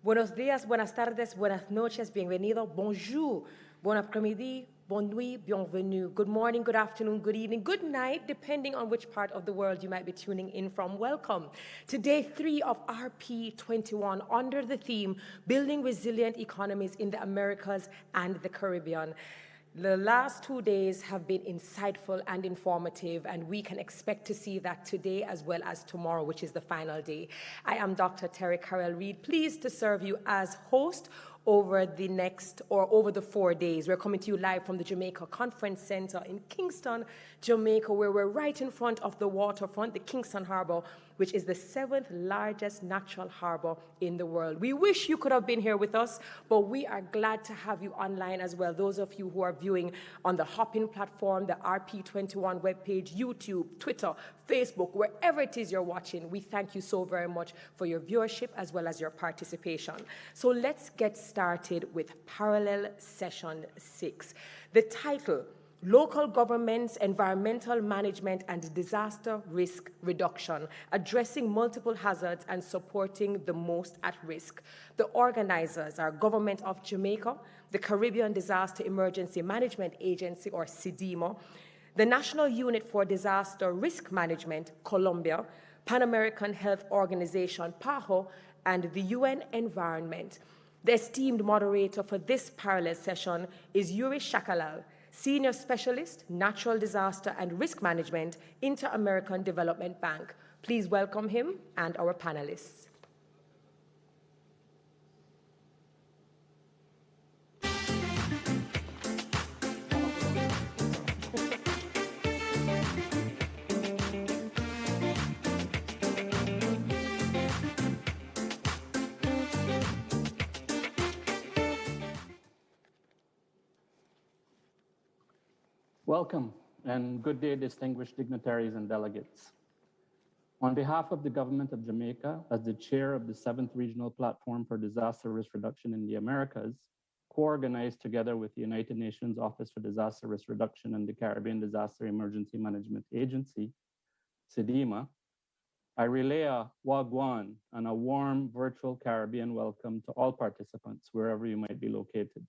Buenos días, buenas tardes, buenas noches, bienvenido, bonjour, bon après-midi, bonne nuit, bienvenue. Good morning, good afternoon, good evening, good night, depending on which part of the world you might be tuning in from. Welcome to day 3 of RP21 under the theme, Building Resilient Economies in the Americas and the Caribbean. The last 2 days have been insightful and informative, and we can expect to see that today as well as tomorrow, which is the final day. I am Dr. Terry Carell Reed, pleased to serve you as host over the 4 days. We're coming to you live from the Jamaica Conference Center in Kingston, Jamaica, where we're right in front of the waterfront, the Kingston Harbor, which is the 7th largest natural harbor in the world. We wish you could have been here with us, but we are glad to have you online as well. Those of you who are viewing on the Hopin platform, the RP21 webpage, YouTube, Twitter, Facebook, wherever it is you're watching, we thank you so very much for your viewership as well as your participation. So let's get started with Parallel Session 6. The title, Local Governments, Environmental Management and Disaster Risk Reduction, Addressing Multiple Hazards and Supporting the Most at Risk. The organizers are Government of Jamaica, the Caribbean Disaster Emergency Management Agency, or CDEMA, the National Unit for Disaster Risk Management, Colombia, Pan American Health Organization, PAHO, and the UN Environment. The esteemed moderator for this parallel session is Yuri Shakalal, Senior Specialist, Natural Disaster and Risk Management, Inter-American Development Bank. Please welcome him and our panelists. Welcome and good day, distinguished dignitaries and delegates. On behalf of the Government of Jamaica, as the chair of the 7th Regional Platform for Disaster Risk Reduction in the Americas, co-organized together with the United Nations Office for Disaster Risk Reduction and the Caribbean Disaster Emergency Management Agency, CDEMA, I relay a wagwan and a warm virtual Caribbean welcome to all participants, wherever you might be located.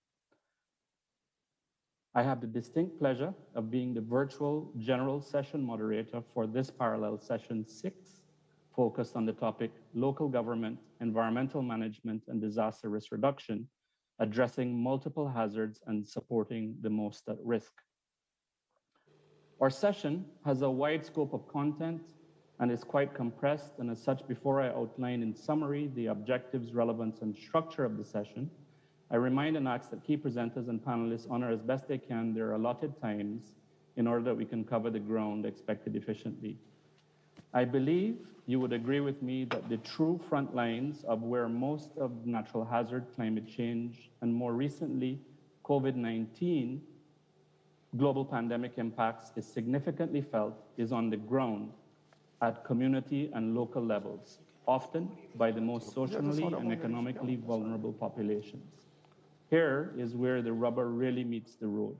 I have the distinct pleasure of being the virtual general session moderator for this parallel session 6, focused on the topic local government, environmental management, and disaster risk reduction, addressing multiple hazards and supporting the most at risk. Our session has a wide scope of content and is quite compressed, and as such, before I outline in summary the objectives, relevance, and structure of the session, I remind and ask that key presenters and panelists honor as best they can their allotted times in order that we can cover the ground expected efficiently. I believe you would agree with me that the true front lines of where most of natural hazard, climate change, and more recently, COVID-19 global pandemic impacts is significantly felt is on the ground at community and local levels, often by the most socially and economically vulnerable populations. Here is where the rubber really meets the road.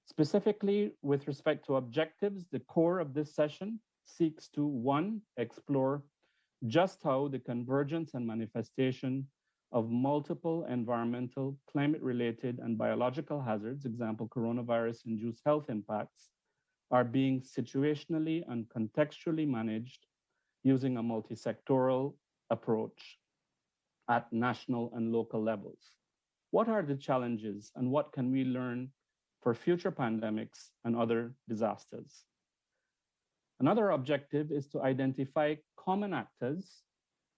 Specifically, with respect to objectives, the core of this session seeks to, 1, explore just how the convergence and manifestation of multiple environmental, climate-related, and biological hazards, example, coronavirus-induced health impacts, are being situationally and contextually managed using a multi-sectoral approach at national and local levels. What are the challenges and what can we learn for future pandemics and other disasters? Another objective is to identify common actors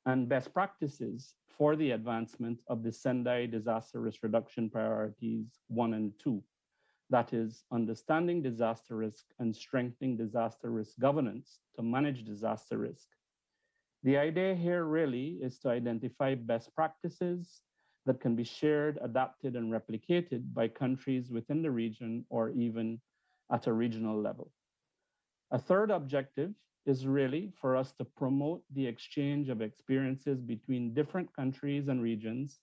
and best practices for the advancement of the Sendai Disaster Risk Reduction Priorities 1 and 2. That is, understanding disaster risk and strengthening disaster risk governance to manage disaster risk. The idea here really is to identify best practices that can be shared, adapted, and replicated by countries within the region or even at a regional level. A third objective is really for us to promote the exchange of experiences between different countries and regions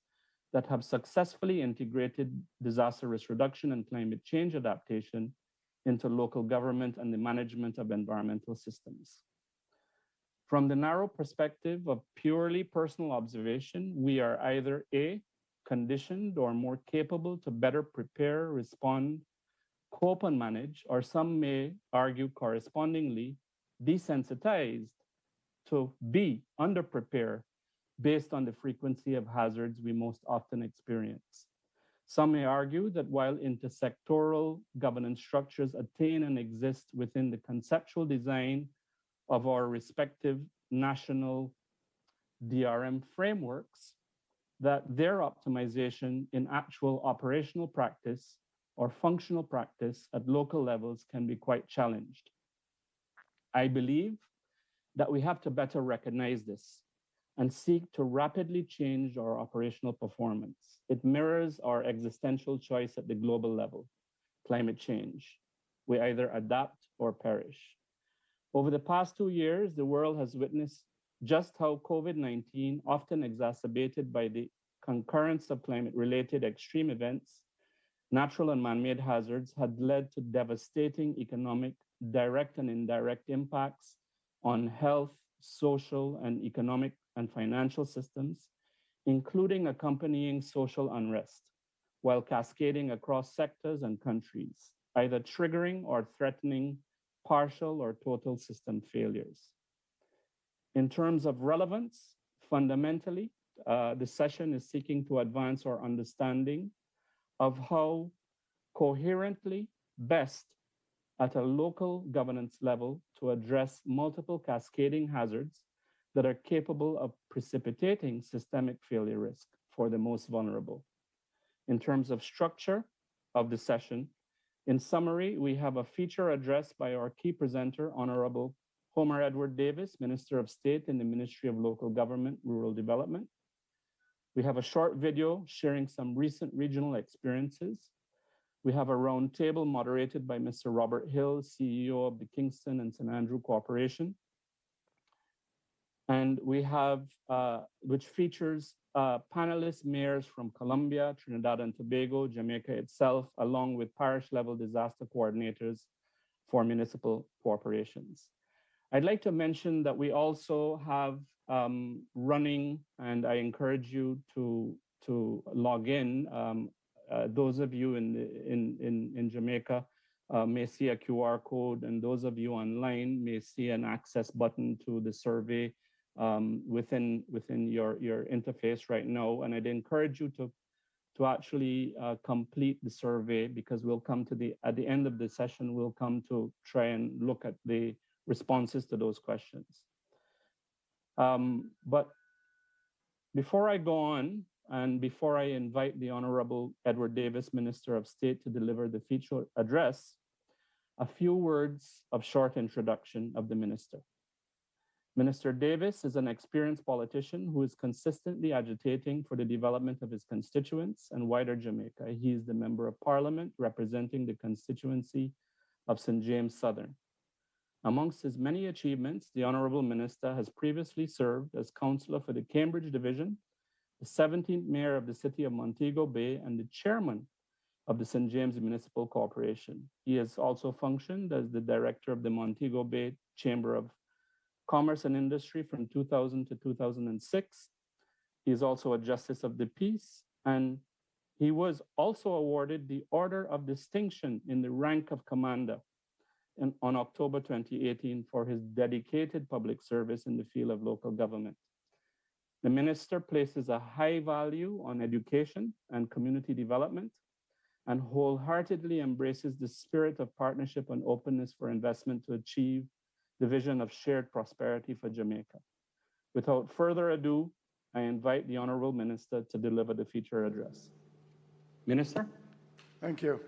that have successfully integrated disaster risk reduction and climate change adaptation into local government and the management of environmental systems. From the narrow perspective of purely personal observation, we are either A, conditioned or more capable to better prepare, respond, cope, and manage, or some may argue correspondingly desensitized to B, underprepare, based on the frequency of hazards we most often experience. Some may argue that while intersectoral governance structures attain and exist within the conceptual design of our respective national DRM frameworks, that their optimization in actual operational practice or functional practice at local levels can be quite challenged. I believe that we have to better recognize this and seek to rapidly change our operational performance. It mirrors our existential choice at the global level, climate change. We either adapt or perish. Over the past 2 years, the world has witnessed just how COVID-19, often exacerbated by the concurrence of climate-related extreme events, natural and man-made hazards, had led to devastating economic, direct and indirect impacts on health, social and economic and financial systems, including accompanying social unrest, while cascading across sectors and countries, either triggering or threatening partial or total system failures. In terms of relevance, fundamentally, the session is seeking to advance our understanding of how coherently best at a local governance level to address multiple cascading hazards that are capable of precipitating systemic failure risk for the most vulnerable. In terms of structure of the session, in summary, we have a feature address by our key presenter, Honorable Homer Edward Davis, Minister of State in the Ministry of Local Government, Rural Development. We have a short video sharing some recent regional experiences. We have a roundtable moderated by Mr. Robert Hill, CEO of the Kingston and St. Andrew Corporation. And we have, which features panelists, mayors from Colombia, Trinidad and Tobago, Jamaica itself, along with parish level disaster coordinators for municipal corporations. I'd like to mention that we also have running, and I encourage you to log in. Those of you in Jamaica may see a QR code, and those of you online may see an access button to the survey within your interface right now. And I'd encourage you to actually complete the survey, because we'll come to at the end of the session, we'll come to try and look at the responses to those questions. But before I go on, and before I invite the Honorable Edward Davis, Minister of State, to deliver the feature address, a few words of short introduction of the Minister. Minister Davis is an experienced politician who is consistently agitating for the development of his constituents and wider Jamaica. He is the Member of Parliament representing the constituency of St. James Southern. Amongst his many achievements, the Honorable Minister has previously served as Councillor for the Cambridge Division, the 17th Mayor of the City of Montego Bay, and the Chairman of the St. James Municipal Corporation. He has also functioned as the Director of the Montego Bay Chamber of Commerce and Industry from 2000 to 2006. He is also a Justice of the Peace, and he was also awarded the Order of Distinction in the rank of Commander on October 2018 for his dedicated public service in the field of local government. The Minister places a high value on education and community development and wholeheartedly embraces the spirit of partnership and openness for investment to achieve the vision of shared prosperity for Jamaica. Without further ado, I invite the Honorable Minister to deliver the feature address. Minister? Thank you.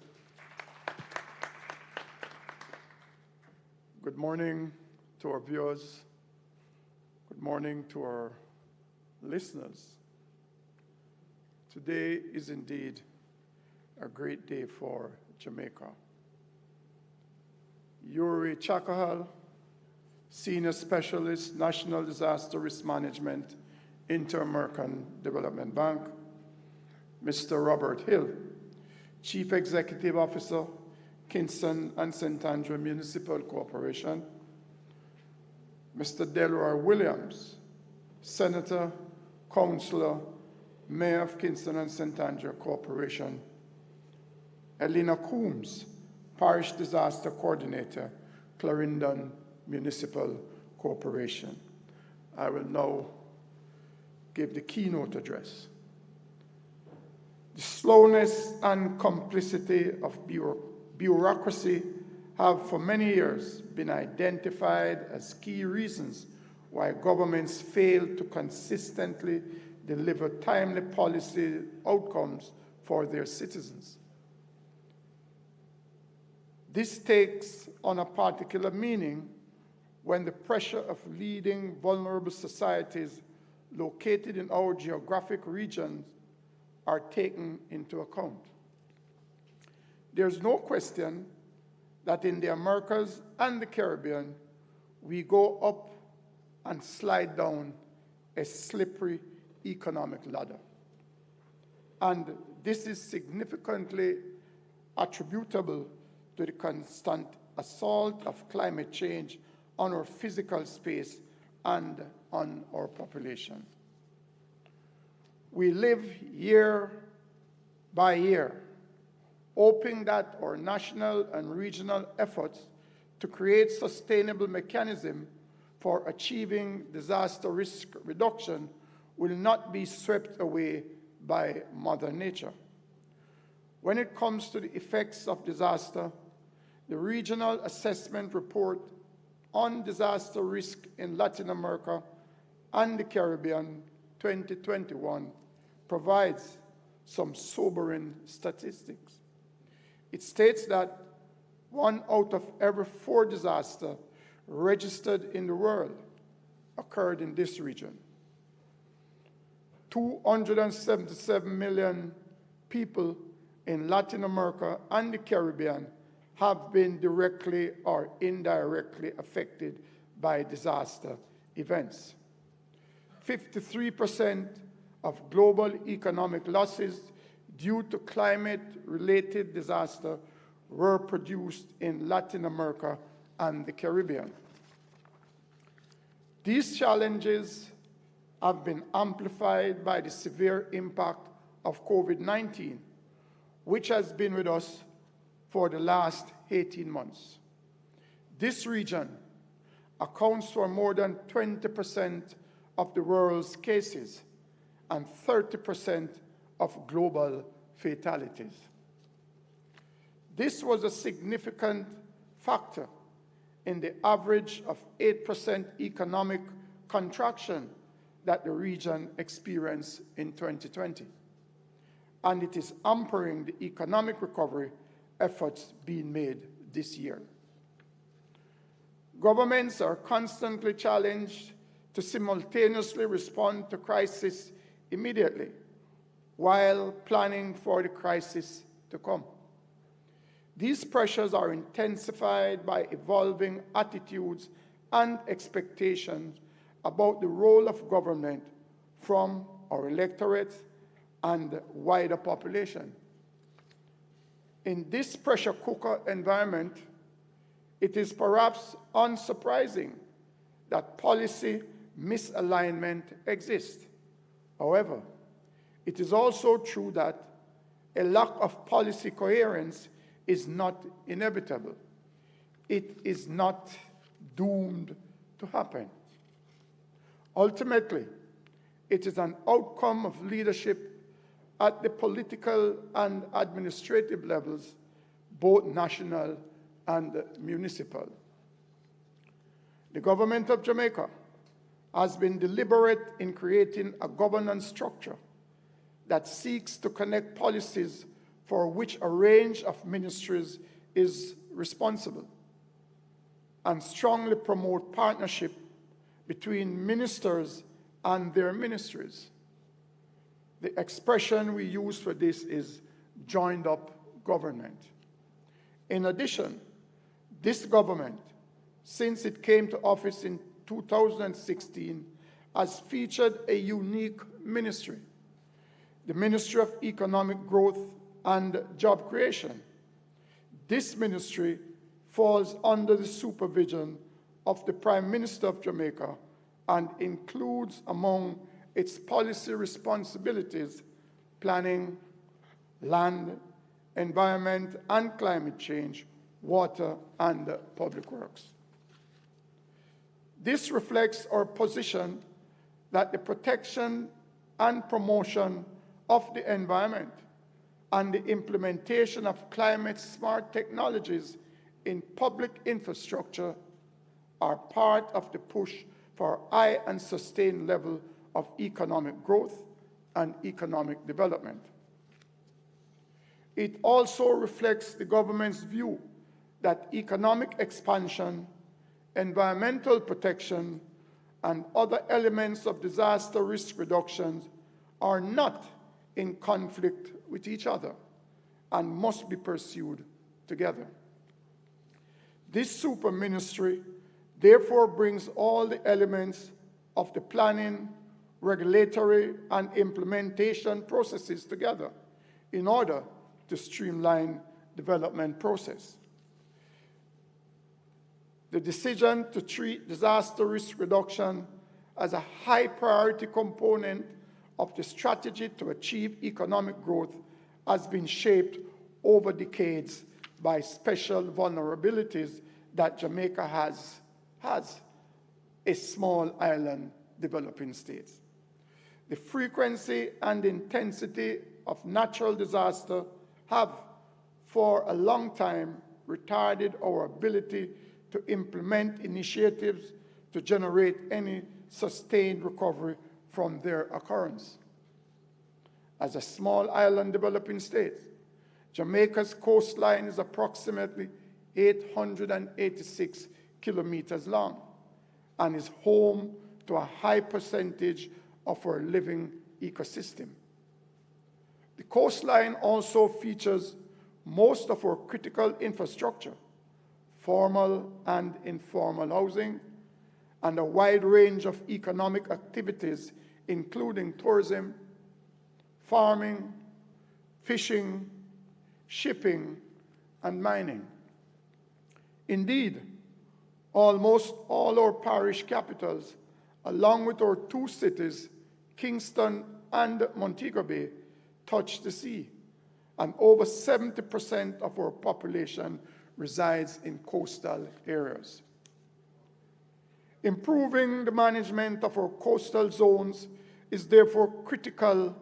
Good morning to our viewers. Good morning to our listeners. Today is indeed a great day for Jamaica. Yuri Chakahal, Senior Specialist, National Disaster Risk Management, Inter-American Development Bank. Mr. Robert Hill, Chief Executive Officer, Kingston and St. Andrew Municipal Corporation. Mr. Delroy Williams, Senator, Councillor, Mayor of Kingston and St. Andrew Corporation, Elena Coombs, Parish Disaster Coordinator, Clarendon Municipal Corporation. I will now give the keynote address. The slowness and complicity of bureaucracy have for many years been identified as key reasons why governments fail to consistently deliver timely policy outcomes for their citizens. This takes on a particular meaning when the pressure of leading vulnerable societies located in our geographic regions are taken into account. There's no question that in the Americas and the Caribbean, we go up and slide down a slippery economic ladder. And this is significantly attributable to the constant assault of climate change on our physical space and on our population. We live year by year, hoping that our national and regional efforts to create sustainable mechanisms for achieving disaster risk reduction will not be swept away by Mother Nature. When it comes to the effects of disaster, the Regional Assessment Report on Disaster Risk in Latin America and the Caribbean 2021 provides some sobering statistics. It states that 1 out of every 4 disasters registered in the world occurred in this region. 277 million people in Latin America and the Caribbean have been directly or indirectly affected by disaster events. 53% of global economic losses due to climate-related disaster were produced in Latin America and the Caribbean. These challenges have been amplified by the severe impact of COVID-19, which has been with us for the last 18 months. This region accounts for more than 20% of the world's cases and 30% of global fatalities. This was a significant factor in the average of 8% economic contraction that the region experienced in 2020. And it is hampering the economic recovery efforts being made this year. Governments are constantly challenged to simultaneously respond to crisis immediately while planning for the crisis to come. These pressures are intensified by evolving attitudes and expectations about the role of government from our electorate and wider population. In this pressure cooker environment, it is perhaps unsurprising that policy misalignment exists. However, it is also true that a lack of policy coherence is not inevitable. It is not doomed to happen. Ultimately, it is an outcome of leadership at the political and administrative levels, both national and municipal. The government of Jamaica has been deliberate in creating a governance structure that seeks to connect policies for which a range of ministries is responsible and strongly promote partnership between ministers and their ministries. The expression we use for this is joined up government. In addition, this government, since it came to office in 2016, has featured a unique ministry, the Ministry of Economic Growth and Job Creation. This ministry falls under the supervision of the Prime Minister of Jamaica and includes among its policy responsibilities planning, land, environment and climate change, water, and public works. This reflects our position that the protection and promotion of the environment and the implementation of climate-smart technologies in public infrastructure are part of the push for high and sustained level of economic growth and economic development. It also reflects the government's view that economic expansion, environmental protection, and other elements of disaster risk reduction are not in conflict with each other and must be pursued together. This super ministry therefore brings all the elements of the planning, regulatory, and implementation processes together in order to streamline development process. The decision to treat disaster risk reduction as a high priority component of the strategy to achieve economic growth has been shaped over decades by special vulnerabilities that Jamaica has a small island developing state. The frequency and intensity of natural disaster have for a long time retarded our ability to implement initiatives to generate any sustained recovery from their occurrence. As a small island developing state, Jamaica's coastline is approximately 886 kilometers long and is home to a high percentage of our living ecosystem. The coastline also features most of our critical infrastructure, formal and informal housing, and a wide range of economic activities, including tourism, farming, fishing, shipping, and mining. Indeed, almost all our parish capitals, along with our two cities, Kingston and Montego Bay, touch the sea, and over 70% of our population resides in coastal areas. Improving the management of our coastal zones is therefore critical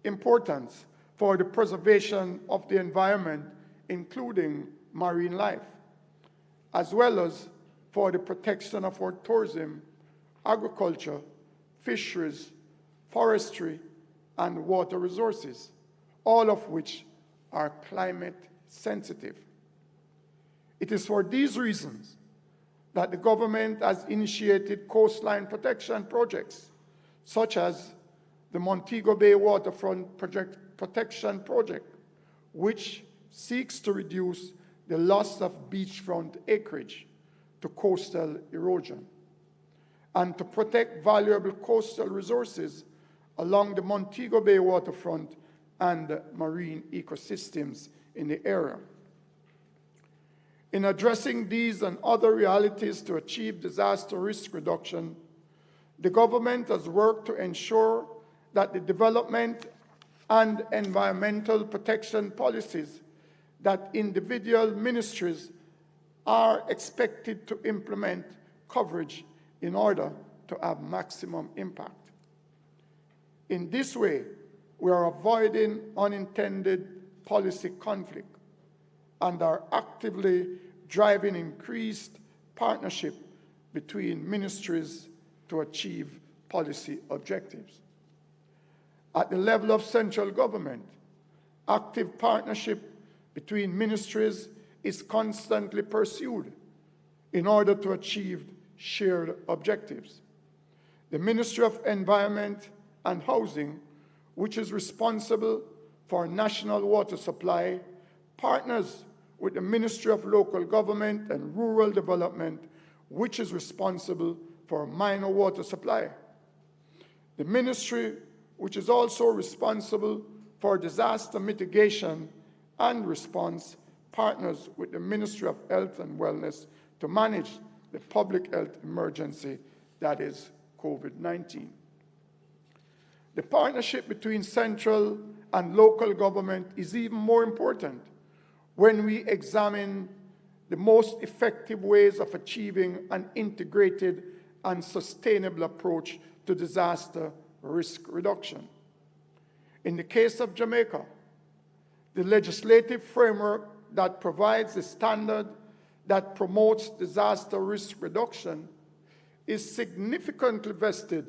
importance for the preservation of the environment, including marine life, as well as for the protection of our tourism, agriculture, fisheries, forestry, and water resources, all of which are climate sensitive. It is for these reasons that the government has initiated coastline protection projects, such as the Montego Bay Waterfront Protection Project, which seeks to reduce the loss of beachfront acreage to coastal erosion, and to protect valuable coastal resources along the Montego Bay waterfront and marine ecosystems in the area. In addressing these and other realities to achieve disaster risk reduction, the government has worked to ensure that the development and environmental protection policies that individual ministries are expected to implement coverage in order to have maximum impact. In this way, we are avoiding unintended policy conflict and are actively driving increased partnership between ministries to achieve policy objectives. At the level of central government, active partnership between ministries is constantly pursued in order to achieve shared objectives. The Ministry of Environment and Housing, which is responsible for national water supply, partners with the Ministry of Local Government and Rural Development, which is responsible for minor water supply. The ministry, which is also responsible for disaster mitigation and response, partners with the Ministry of Health and Wellness to manage the public health emergency that is COVID-19. The partnership between central and local government is even more important when we examine the most effective ways of achieving an integrated and sustainable approach to disaster risk reduction. In the case of Jamaica, the legislative framework that provides the standard that promotes disaster risk reduction is significantly vested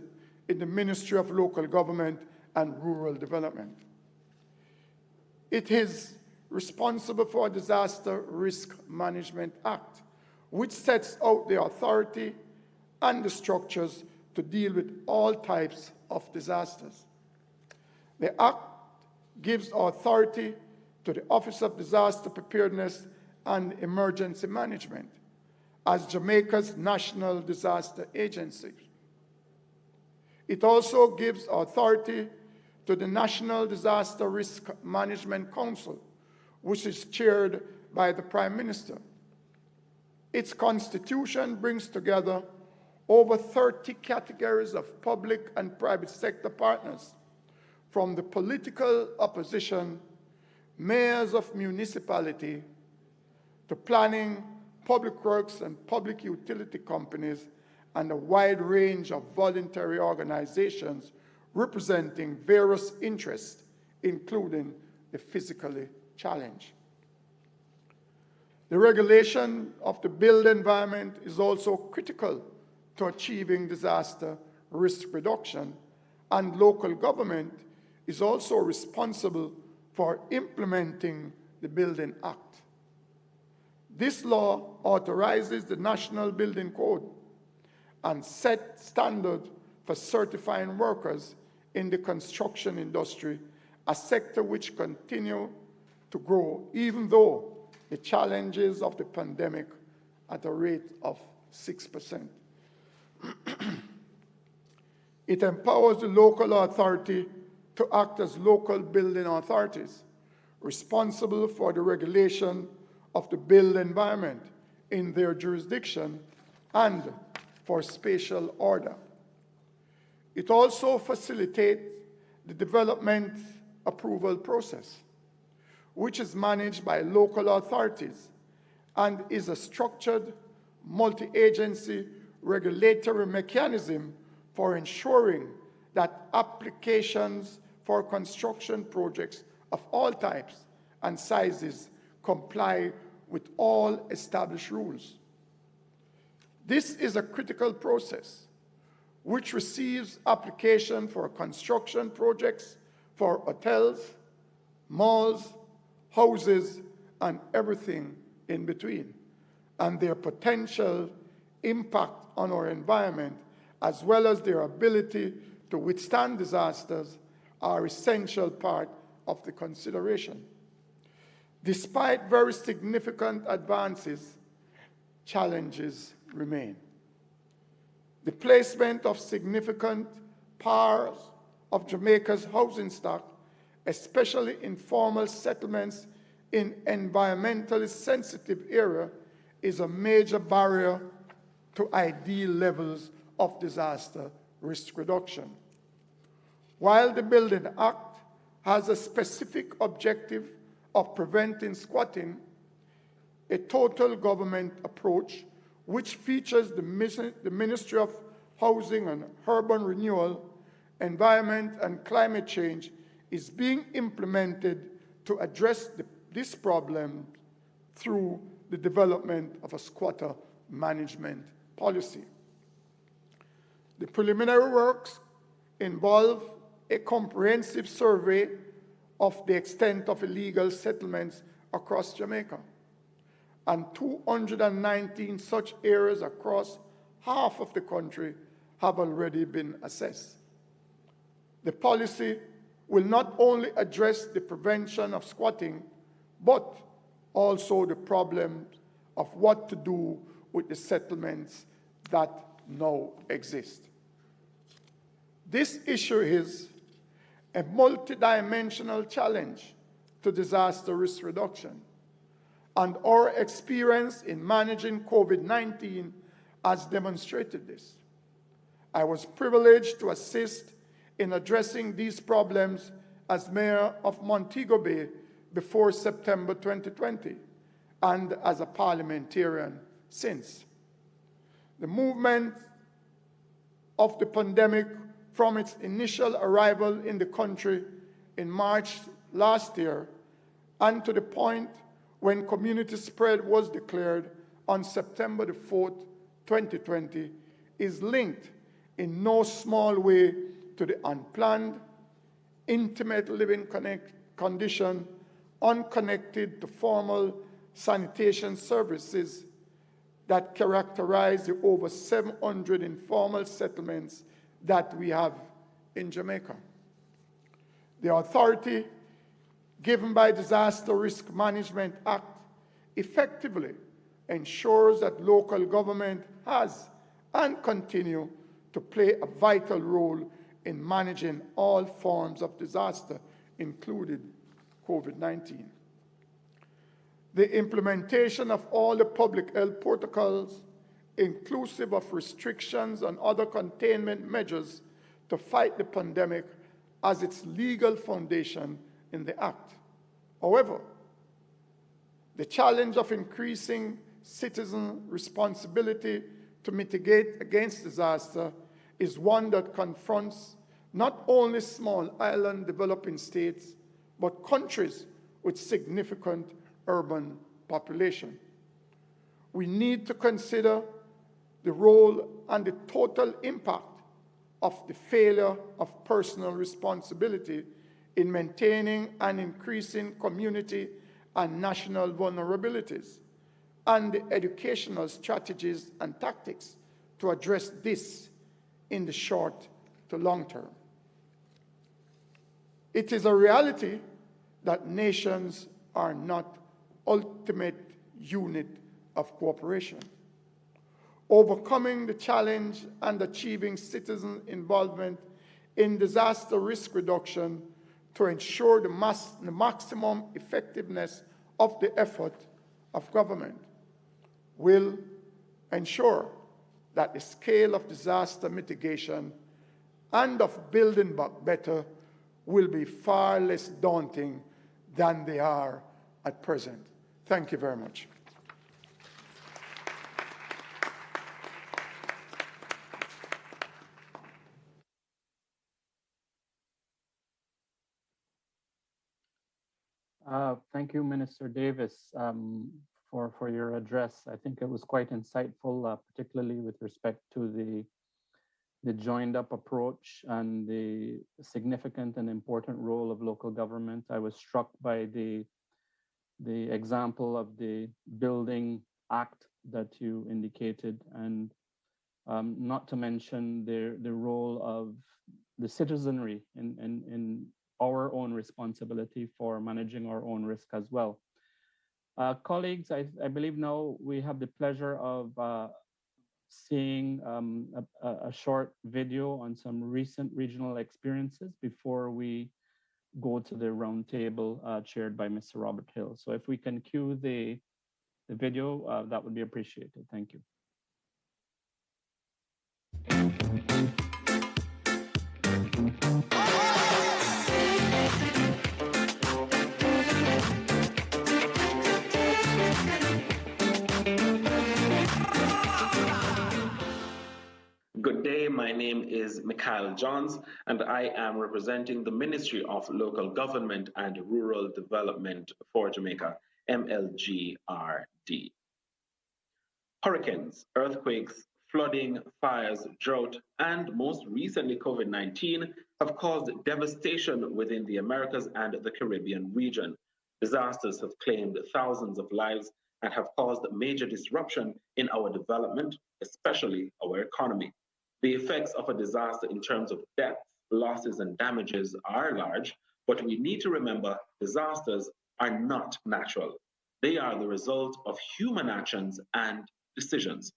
in the Ministry of Local Government and Rural Development. It is responsible for Disaster Risk Management Act, which sets out the authority and the structures to deal with all types of disasters. The Act gives authority to the Office of Disaster Preparedness and Emergency Management as Jamaica's national disaster agency. It also gives authority to the National Disaster Risk Management Council, which is chaired by the Prime Minister. Its constitution brings together over 30 categories of public and private sector partners, from the political opposition, mayors of municipality, to planning, public works and public utility companies, and a wide range of voluntary organizations representing various interests, including the physically challenged. The regulation of the built environment is also critical to achieving disaster risk reduction, and local government is also responsible for implementing the Building Act. This law authorizes the National Building Code and set standards for certifying workers in the construction industry, a sector which continues to grow even though the challenges of the pandemic at a rate of 6%. It empowers the local authority to act as local building authorities, responsible for the regulation of the built environment in their jurisdiction and for spatial order. It also facilitates the development approval process, which is managed by local authorities and is a structured, multi-agency regulatory mechanism for ensuring that applications for construction projects of all types and sizes comply with all established rules. This is a critical process which receives application for construction projects for hotels, malls, houses, and everything in between, and their potential impact on our environment, as well as their ability to withstand disasters, are essential part of the consideration. Despite very significant advances, challenges remain. The placement of significant parts of Jamaica's housing stock, especially informal settlements in environmentally sensitive areas, is a major barrier to ideal levels of disaster risk reduction. While the Building Act has a specific objective of preventing squatting, a total government approach, which features the Ministry of Housing and Urban Renewal, Environment and Climate Change, is being implemented to address this problem through the development of a squatter management policy. The preliminary works involve a comprehensive survey of the extent of illegal settlements across Jamaica, and 219 such areas across half of the country have already been assessed. The policy will not only address the prevention of squatting, but also the problem of what to do with the settlements that now exist. This issue is a multidimensional challenge to disaster risk reduction, and our experience in managing COVID-19 has demonstrated this. I was privileged to assist in addressing these problems as mayor of Montego Bay before September 2020 and as a parliamentarian since. The movement of the pandemic from its initial arrival in the country in March last year and to the point when community spread was declared on September the 4th, 2020, is linked in no small way to the unplanned, intimate living condition, unconnected to formal sanitation services that characterize the over 700 informal settlements that we have in Jamaica. The authority given by Disaster Risk Management Act effectively ensures that local government has and continue to play a vital role in managing all forms of disaster, including COVID-19. The implementation of all the public health protocols, inclusive of restrictions and other containment measures to fight the pandemic, has its legal foundation in the Act. However, the challenge of increasing citizen responsibility to mitigate against disaster is one that confronts not only small island developing states, but countries with significant urban population. We need to consider the role and the total impact of the failure of personal responsibility in maintaining and increasing community and national vulnerabilities, and the educational strategies and tactics to address this in the short to long term. It is a reality that nations are not ultimate unit of cooperation. Overcoming the challenge and achieving citizen involvement in disaster risk reduction to ensure the maximum effectiveness of the effort of government will ensure that the scale of disaster mitigation and of building back better will be far less daunting than they are at present. Thank you very much. Thank you, Minister Davis, for your address. I think it was quite insightful, particularly with respect to the joined-up approach and the significant and important role of local government. I was struck by the example of the Building Act that you indicated, and not to mention the role of the citizenry in our own responsibility for managing our own risk as well. Colleagues, I believe now we have the pleasure of seeing a short video on some recent regional experiences before we go to the roundtable chaired by Mr. Robert Hill. So if we can cue the video, that would be appreciated. Thank you. Good day, my name is Mikhail Johns, and I am representing the Ministry of Local Government and Rural Development for Jamaica, MLGRD. Hurricanes, earthquakes, flooding, fires, drought, and most recently COVID-19 have caused devastation within the Americas and the Caribbean region. Disasters have claimed thousands of lives and have caused major disruption in our development, especially our economy. The effects of a disaster in terms of deaths, losses, and damages are large, but we need to remember disasters are not natural. They are the result of human actions and decisions.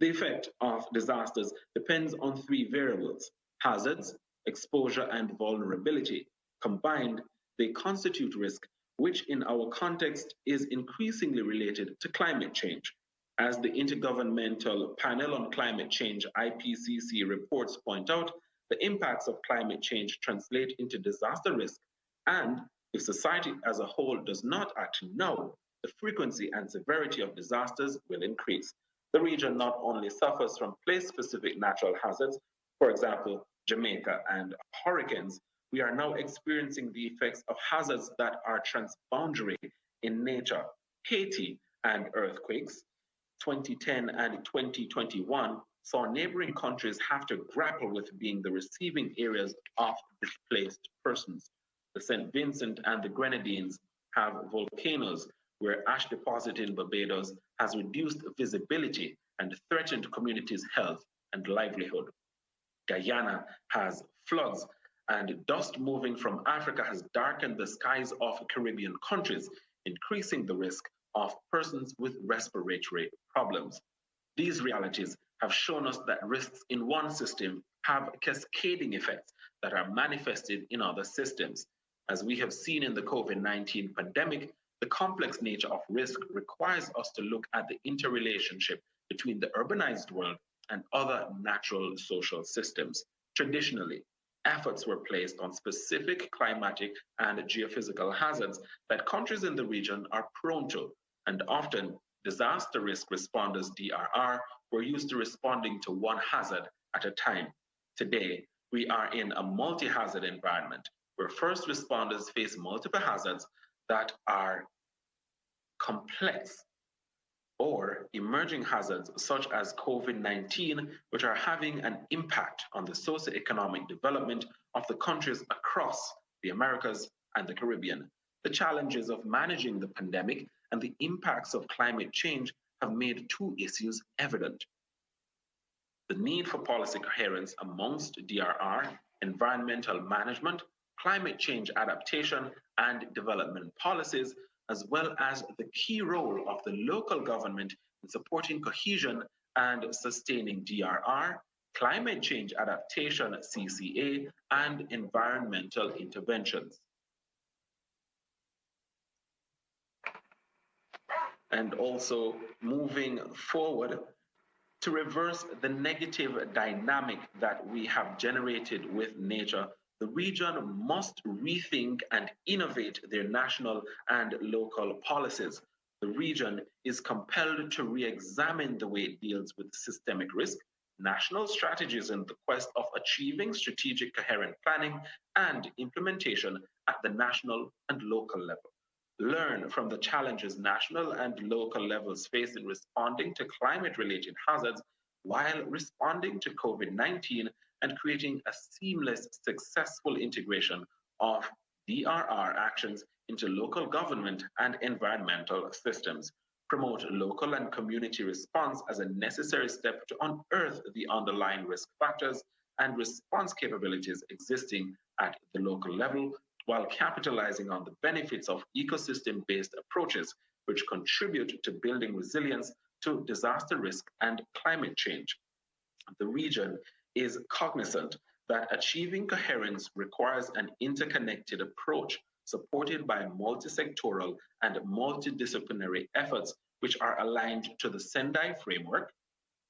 The effect of disasters depends on three variables: hazards, exposure, and vulnerability. Combined, they constitute risk which in our context is increasingly related to climate change. As the Intergovernmental Panel on Climate Change IPCC reports point out, the impacts of climate change translate into disaster risk, and if society as a whole does not act now, the frequency and severity of disasters will increase. The region not only suffers from place-specific natural hazards, for example, Jamaica and hurricanes, we are now experiencing the effects of hazards that are transboundary in nature. Haiti and earthquakes, 2010 and 2021, saw neighboring countries have to grapple with being the receiving areas of displaced persons. The St. Vincent and the Grenadines have volcanoes where ash deposit in Barbados has reduced visibility and threatened communities' health and livelihood. Guyana has floods, and dust moving from Africa has darkened the skies of Caribbean countries, increasing the risk of persons with respiratory problems. These realities have shown us that risks in one system have cascading effects that are manifested in other systems. As we have seen in the COVID-19 pandemic, the complex nature of risk requires us to look at the interrelationship between the urbanized world and other natural social systems. Traditionally, efforts were placed on specific climatic and geophysical hazards that countries in the region are prone to, and often disaster risk responders, DRR, were used to responding to one hazard at a time. Today, we are in a multi-hazard environment where first responders face multiple hazards that are complex, or emerging hazards such as COVID-19, which are having an impact on the socioeconomic development of the countries across the Americas and the Caribbean. The challenges of managing the pandemic and the impacts of climate change have made two issues evident. The need for policy coherence amongst DRR, environmental management, climate change adaptation, and development policies, as well as the key role of the local government in supporting cohesion and sustaining DRR, climate change adaptation, CCA, and environmental interventions. And also moving forward to reverse the negative dynamic that we have generated with nature, the region must rethink and innovate their national and local policies. The region is compelled to re-examine the way it deals with systemic risk, national strategies in the quest of achieving strategic coherent planning and implementation at the national and local level. Learn from the challenges national and local levels face in responding to climate-related hazards while responding to COVID-19 and creating a seamless, successful integration of DRR actions into local government and environmental systems. Promote local and community response as a necessary step to unearth the underlying risk factors and response capabilities existing at the local level, while capitalizing on the benefits of ecosystem-based approaches, which contribute to building resilience to disaster risk and climate change. The region is cognizant that achieving coherence requires an interconnected approach supported by multi-sectoral and multidisciplinary efforts which are aligned to the Sendai Framework,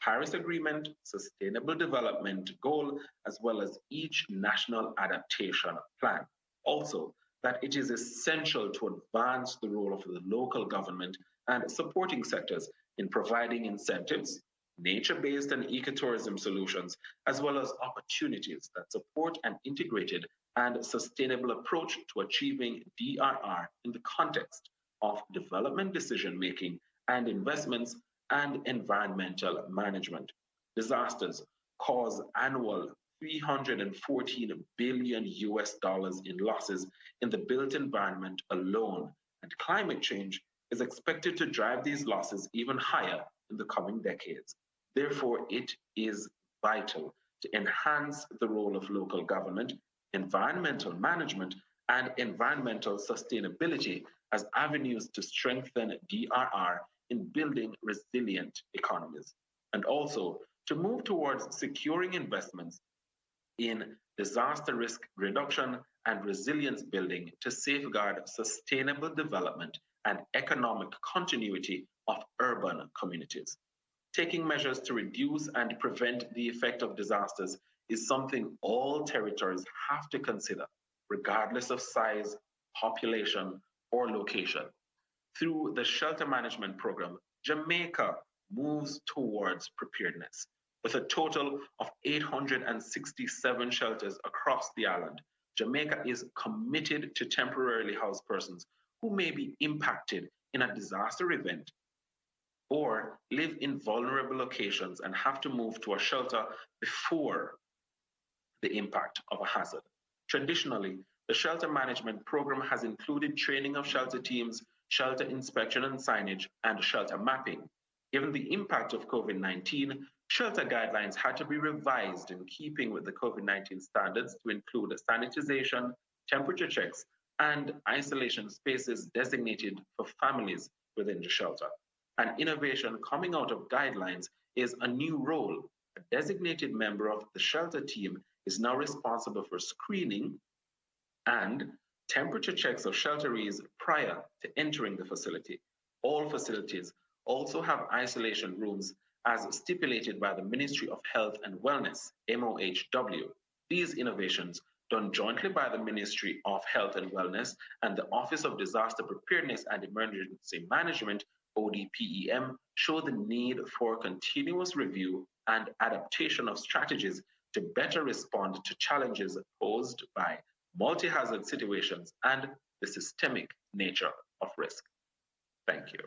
Paris Agreement, Sustainable Development Goal, as well as each national adaptation plan. Also, that it is essential to advance the role of the local government and supporting sectors in providing incentives, nature-based and ecotourism solutions, as well as opportunities that support an integrated and sustainable approach to achieving DRR in the context of development decision-making and investments and environmental management. Disasters cause annual 314 billion US dollars in losses in the built environment alone, and climate change is expected to drive these losses even higher in the coming decades. Therefore, it is vital to enhance the role of local government, environmental management, and environmental sustainability as avenues to strengthen DRR in building resilient economies, and also to move towards securing investments in disaster risk reduction and resilience building to safeguard sustainable development and economic continuity of urban communities. Taking measures to reduce and prevent the effect of disasters is something all territories have to consider, regardless of size, population, or location. Through the Shelter Management Program, Jamaica moves towards preparedness. With a total of 867 shelters across the island, Jamaica is committed to temporarily house persons who may be impacted in a disaster event or live in vulnerable locations and have to move to a shelter before the impact of a hazard. Traditionally, the shelter management program has included training of shelter teams, shelter inspection and signage, and shelter mapping. Given the impact of COVID-19, shelter guidelines had to be revised in keeping with the COVID-19 standards to include sanitization, temperature checks, and isolation spaces designated for families within the shelter. An innovation coming out of guidelines is a new role. A designated member of the shelter team is now responsible for screening and temperature checks of shelterees prior to entering the facility. All facilities also have isolation rooms as stipulated by the Ministry of Health and Wellness, MOHW. These innovations, done jointly by the Ministry of Health and Wellness and the Office of Disaster Preparedness and Emergency Management, ODPEM, show the need for continuous review and adaptation of strategies to better respond to challenges posed by multi-hazard situations and the systemic nature of risk. Thank you.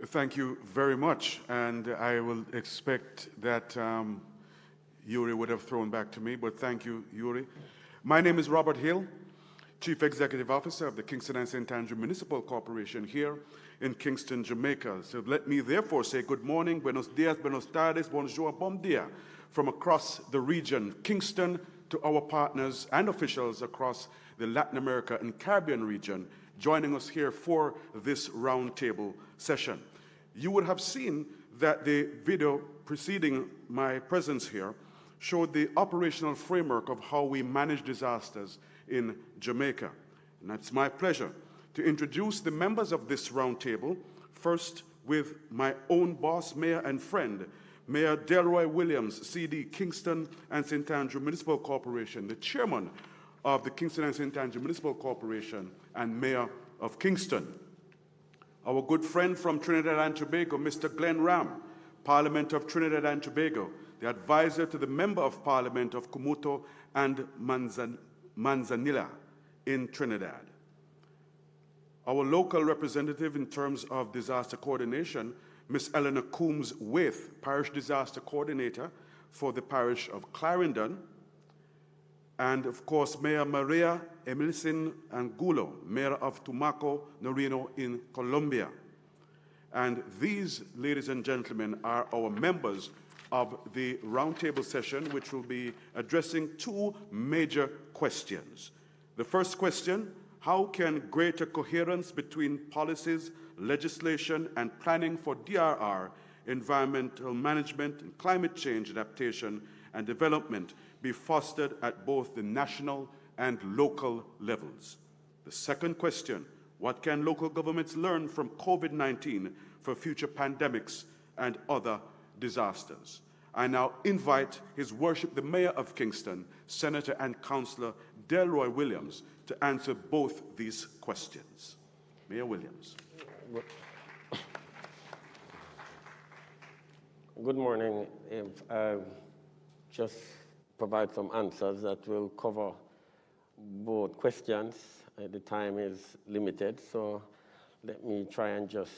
Thank you very much, and I will expect that Yuri would have thrown back to me, but thank you, Yuri. My name is Robert Hill, Chief Executive Officer of the Kingston and St. Andrew Municipal Corporation here in Kingston, Jamaica. So let me therefore say good morning, buenos dias, buenos tardes, bonjour, bon dia, from across the region, Kingston, to our partners and officials across the Latin America and Caribbean region joining us here for this roundtable session. You would have seen that the video preceding my presence here showed the operational framework of how we manage disasters in Jamaica. And it's my pleasure to introduce the members of this roundtable, first with my own boss, mayor and friend, Mayor Delroy Williams, CD, Kingston and St. Andrew Municipal Corporation, the chairman of the Kingston and St. Andrew Municipal Corporation and mayor of Kingston. Our good friend from Trinidad and Tobago, Mr. Glenn Ram, Parliament of Trinidad and Tobago, the advisor to the Member of Parliament of Kumuto and Manzanilla in Trinidad. Our local representative in terms of disaster coordination, Ms. Eleanor Coombs-Waith, Parish Disaster Coordinator for the Parish of Clarendon, and of course, Mayor Maria Emilcin Angulo, Mayor of Tumaco, Norino in Colombia. And these, ladies and gentlemen, are our members of the roundtable session, which will be addressing two major questions. The first question, how can greater coherence between policies, legislation, and planning for DRR, environmental management, and climate change adaptation and development be fostered at both the national and local levels? The second question, what can local governments learn from COVID-19 for future pandemics and other disasters? I now invite His Worship the Mayor of Kingston, Senator and Councillor Delroy Williams, to answer both these questions. Mayor Williams. Good morning. Just provide some answers that will cover both questions. The time is limited, so let me try and just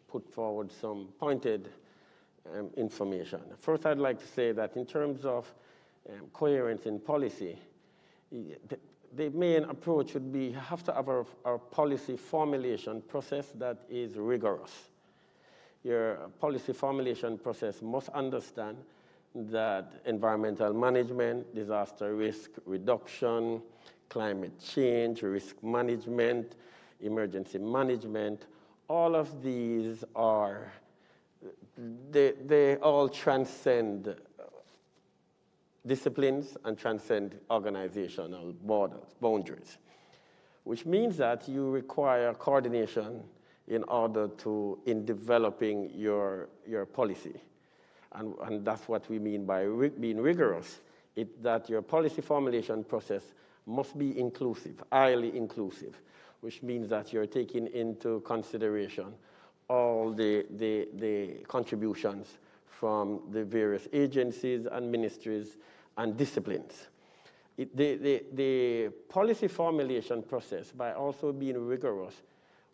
put forward some pointed information. First, I'd like to say that in terms of coherence in policy, the main approach would be you have to have our policy formulation process that is rigorous. Your policy formulation process must understand that environmental management, disaster risk reduction, climate change, risk management, emergency management, all of these are, they all transcend disciplines and transcend organizational boundaries, which means that you require coordination in developing your policy. And that's what we mean by being rigorous, that your policy formulation process must be inclusive, highly inclusive, which means that you're taking into consideration all the contributions from the various agencies and ministries and disciplines. The policy formulation process, by also being rigorous,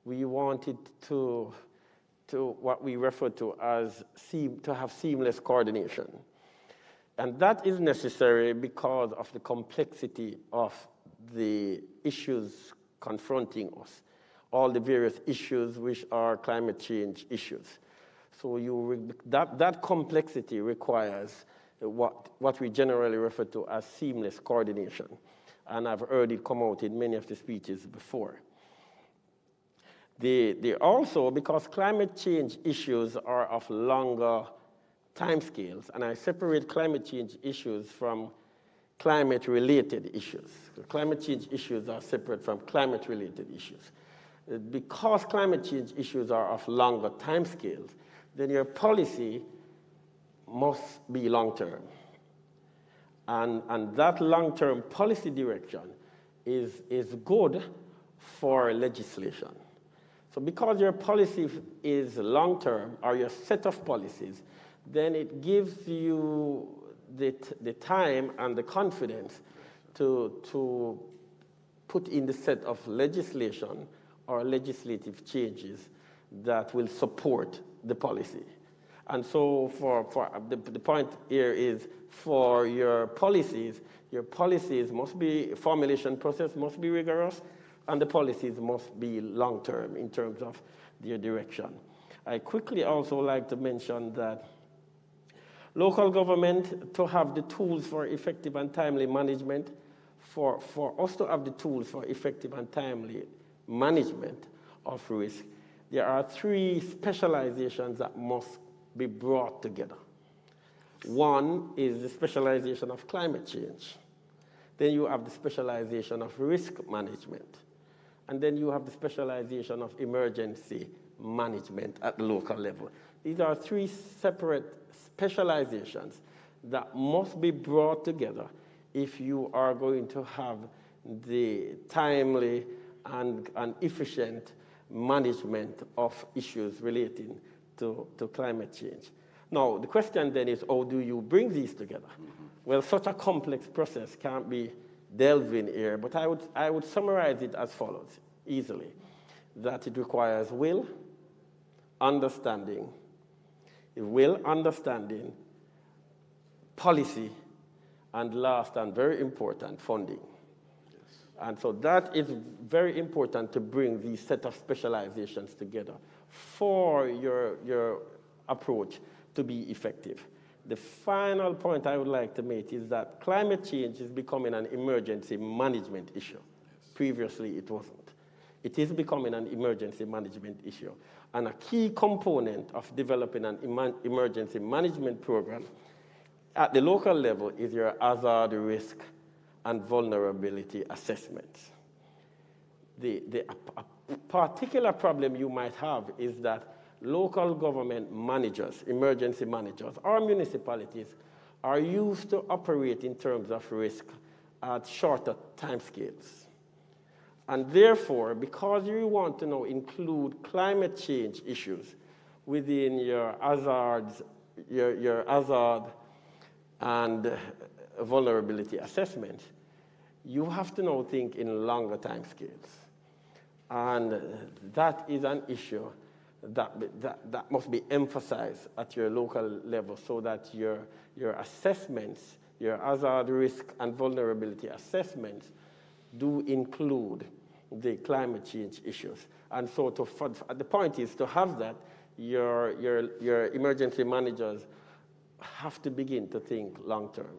we wanted to what we refer to as to have seamless coordination. And that is necessary because of the complexity of the issues confronting us, all the various issues which are climate change issues. So that complexity requires what we generally refer to as seamless coordination. And I've heard it come out in many of the speeches before. They also, because climate change issues are of longer timescales, and I separate climate change issues from climate-related issues. Climate change issues are separate from climate-related issues. Because climate change issues are of longer timescales, then your policy must be long-term. And that long-term policy direction is good for legislation. So because your policy is long-term, or your set of policies, then it gives you the time and the confidence to put in the set of legislation or legislative changes that will support the policy. And so the point here is for your policies must be, formulation process must be rigorous, and the policies must be long-term in terms of their direction. I quickly also like to mention that local government, to have the tools for effective and timely management, for us to have the tools for effective and timely management of risk, there are 3 specializations that must be brought together. One is the specialization of climate change. Then you have the specialization of risk management. And then you have the specialization of emergency management at the local level. These are 3 separate specializations that must be brought together if you are going to have the timely and efficient management of issues relating to climate change. Now, the question then is, how do you bring these together? Well, such a complex process can't be delved in here, but I would summarize it as follows, easily, that it requires will, understanding, policy, and last and very important, funding. Yes. And so that is very important to bring these set of specializations together for your approach to be effective. The final point I would like to make is that climate change is becoming an emergency management issue. Yes. Previously, it wasn't. It is becoming an emergency management issue. And a key component of developing an emergency management program at the local level is your hazard, risk, and vulnerability assessments. A particular problem you might have is that local government managers, emergency managers, or municipalities are used to operate in terms of risk at shorter timescales. And therefore, because you want to now include climate change issues within your hazards, your hazard and vulnerability assessment, you have to now think in longer timescales. And that is an issue that must be emphasized at your local level so that your assessments, your hazard, risk, and vulnerability assessments do include the climate change issues. And so the point is to have that, your emergency managers have to begin to think long-term.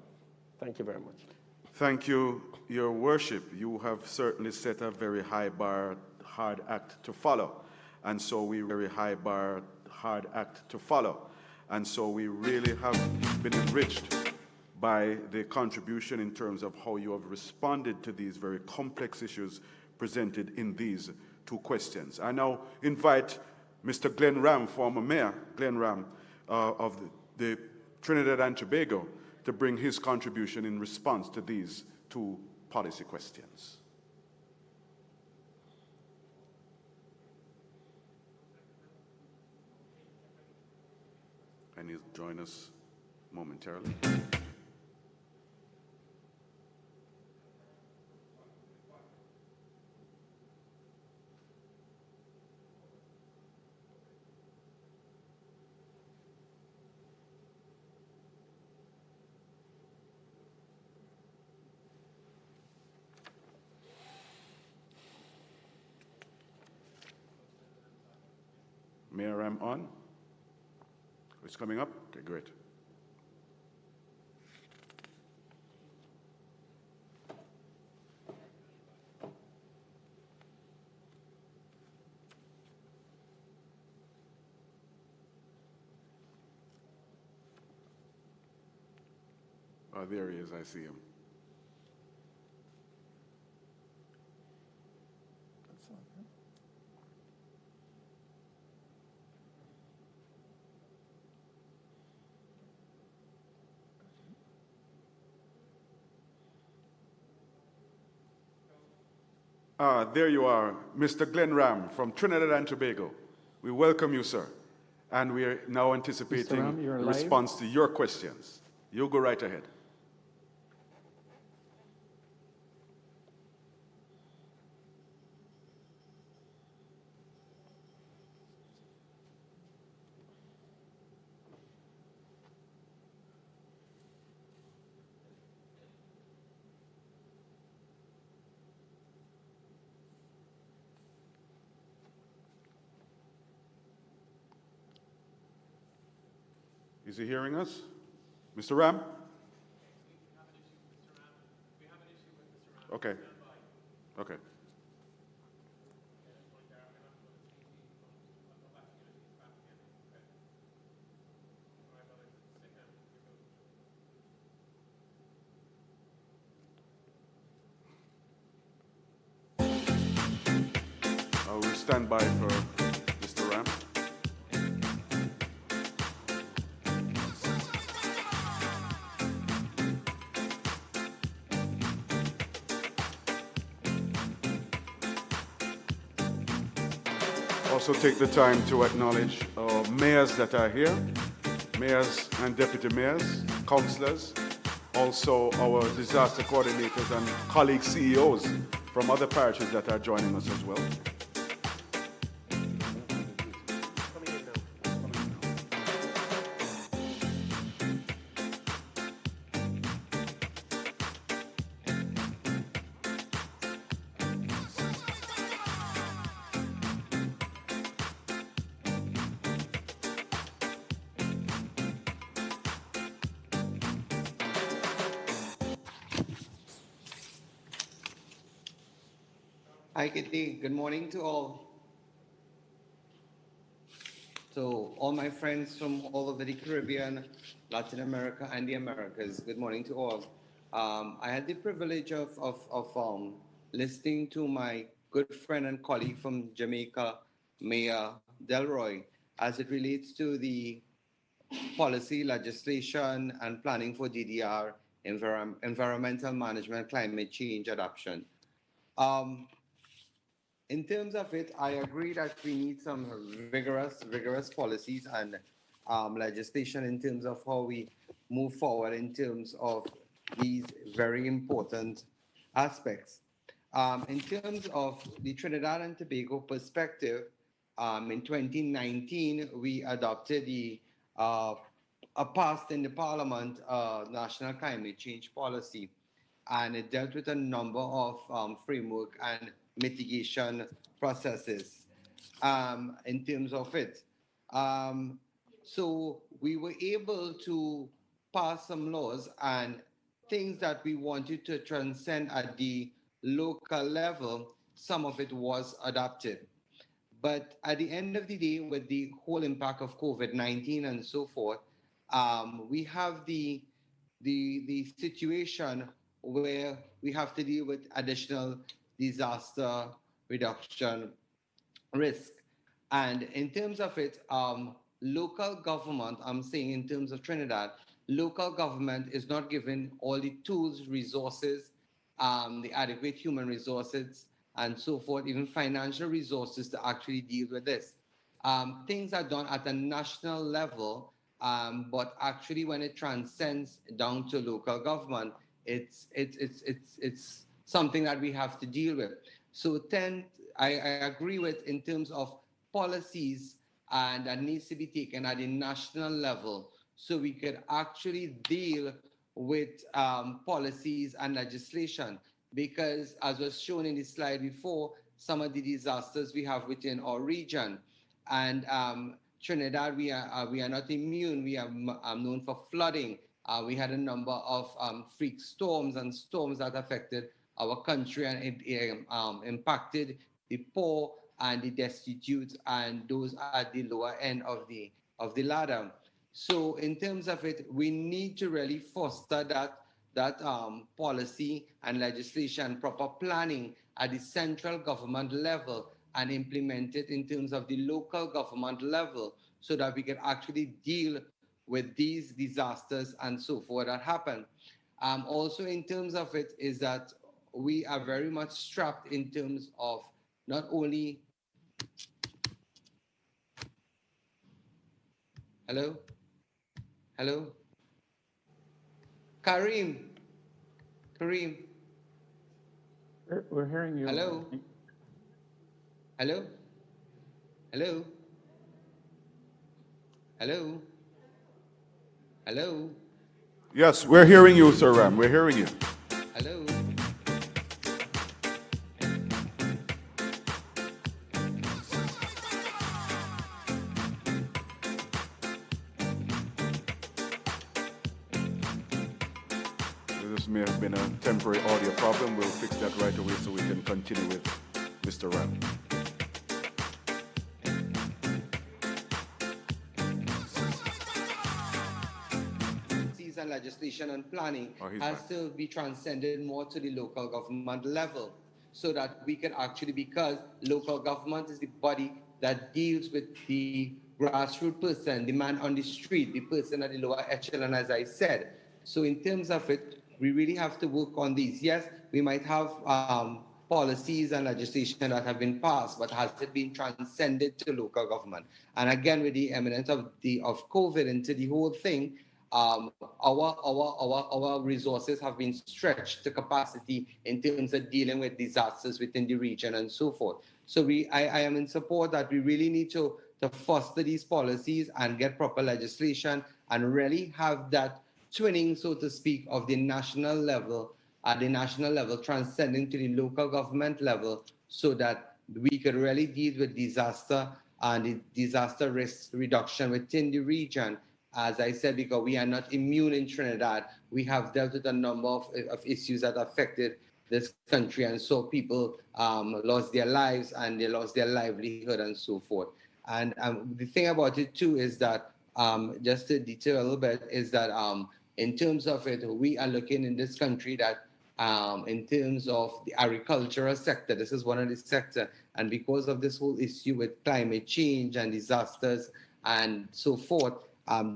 Thank you very much. Thank you, Your Worship. You have certainly set a very high bar, hard act to follow. And so we very high bar, hard act to follow. And so we really have been enriched by the contribution in terms of how you have responded to these very complex issues presented in these two questions. I now invite Mr. Glenn Ram, former Mayor Glenn Ram of the Trinidad and Tobago, to bring his contribution in response to these two policy questions. And he'll join us momentarily. Mayor Ram on? It's coming up? Okay, great. Oh, there he is, I see him. There you are, Mr. Glenn Ram from Trinidad and Tobago. We welcome you, sir. And we are now anticipating Ram, you're a live. response to your questions. You go right ahead. Is he hearing us? Mr. Ram? Okay. Okay. We'll stand by for Mr. Ram. Also take the time to acknowledge our mayors that are here, mayors and deputy mayors, councillors, also our disaster coordinators and colleague CEOs from other parishes that are joining us as well. Hi, Kitty. Good morning to all. So, all my friends from all over the Caribbean, Latin America, and the Americas, good morning to all. I had the privilege of listening to my good friend and colleague from Jamaica, Mayor Delroy, as it relates to the policy, legislation, and planning for DDR, environmental management, climate change adoption. In terms of it, I agree that we need some rigorous policies and legislation in terms of how we move forward in terms of these very important aspects. In terms of the Trinidad and Tobago perspective, in 2019, we adopted passed in the Parliament National Climate Change Policy, and it dealt with a number of framework and mitigation processes in terms of it. So we were able to pass some laws and things that we wanted to transcend at the local level, some of it was adopted. But at the end of the day, with the whole impact of COVID-19 and so forth, we have the situation where we have to deal with additional disaster reduction risk. And in terms of it, local government, I'm saying in terms of Trinidad, local government is not given all the tools, resources, the adequate human resources, and so forth, even financial resources to actually deal with this. Things are done at a national level, but actually when it transcends down to local government, it's something that we have to deal with. So I agree with in terms of policies and that needs to be taken at the national level so we could actually deal with policies and legislation. Because as was shown in the slide before, some of the disasters we have within our region. And Trinidad, we are not immune. We are known for flooding. We had a number of freak storms and storms that affected our country, and it impacted the poor and the destitute and those at the lower end of the ladder. So in terms of it, we need to really foster that policy and legislation, proper planning at the central government level and implement it in terms of the local government level so that we can actually deal with these disasters and so forth that happen. Also in terms of it is that we are very much strapped in terms of not only hello Kareem We're hearing you. hello hello hello hello hello Yes, we're hearing you, Sir Ram. We're hearing you. hello This may have been a temporary audio problem. We'll fix that right away so we can continue with Mr. Ram. and legislation and planning he's has back. to be transcended more to the local government level so that we can actually, because local government is the body that deals with the grassroots person, the man on the street, the person at the lower echelon, as I said. So in terms of it, we really have to work on these. Yes, we might have policies and legislation that have been passed, but has it been transcended to local government? And again, with the eminence of COVID into the whole thing, our resources have been stretched to capacity in terms of dealing with disasters within the region and so forth. So I am in support that we really need to foster these policies and get proper legislation and really have that twinning, so to speak, of the national level, at the national level, transcending to the local government level so that we could really deal with disaster and the disaster risk reduction within the region. As I said, because we are not immune in Trinidad, we have dealt with a number of issues that affected this country, and so people lost their lives and they lost their livelihood and so forth. And the thing about it too is that, just to detail a little bit, is that in terms of it, we are looking in this country that in terms of the agricultural sector, this is one of the sectors, and because of this whole issue with climate change and disasters and so forth,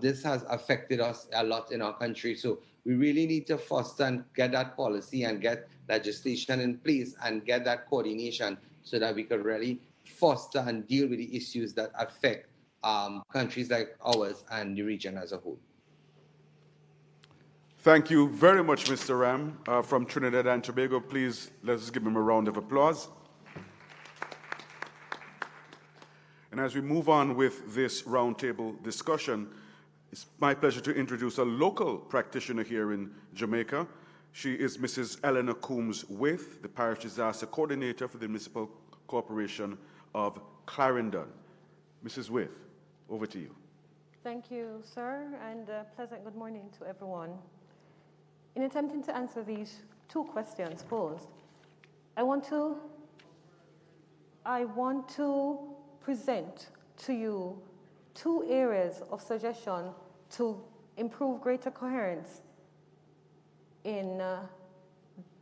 this has affected us a lot in our country. So we really need to foster and get that policy and get legislation in place and get that coordination so that we could really foster and deal with the issues that affect countries like ours and the region as a whole. Thank you very much, Mr. Ram. From Trinidad and Tobago, please let's give him a round of applause. And as we move on with this roundtable discussion, it's my pleasure to introduce a local practitioner here in Jamaica. She is Mrs. Eleanor Coombs-With, the Parish Disaster Coordinator for the Municipal Corporation of Clarendon. Mrs. With, over to you. Thank you, sir, and pleasant good morning to everyone. In attempting to answer these two questions posed, I want to present to you 2 areas of suggestion to improve greater coherence in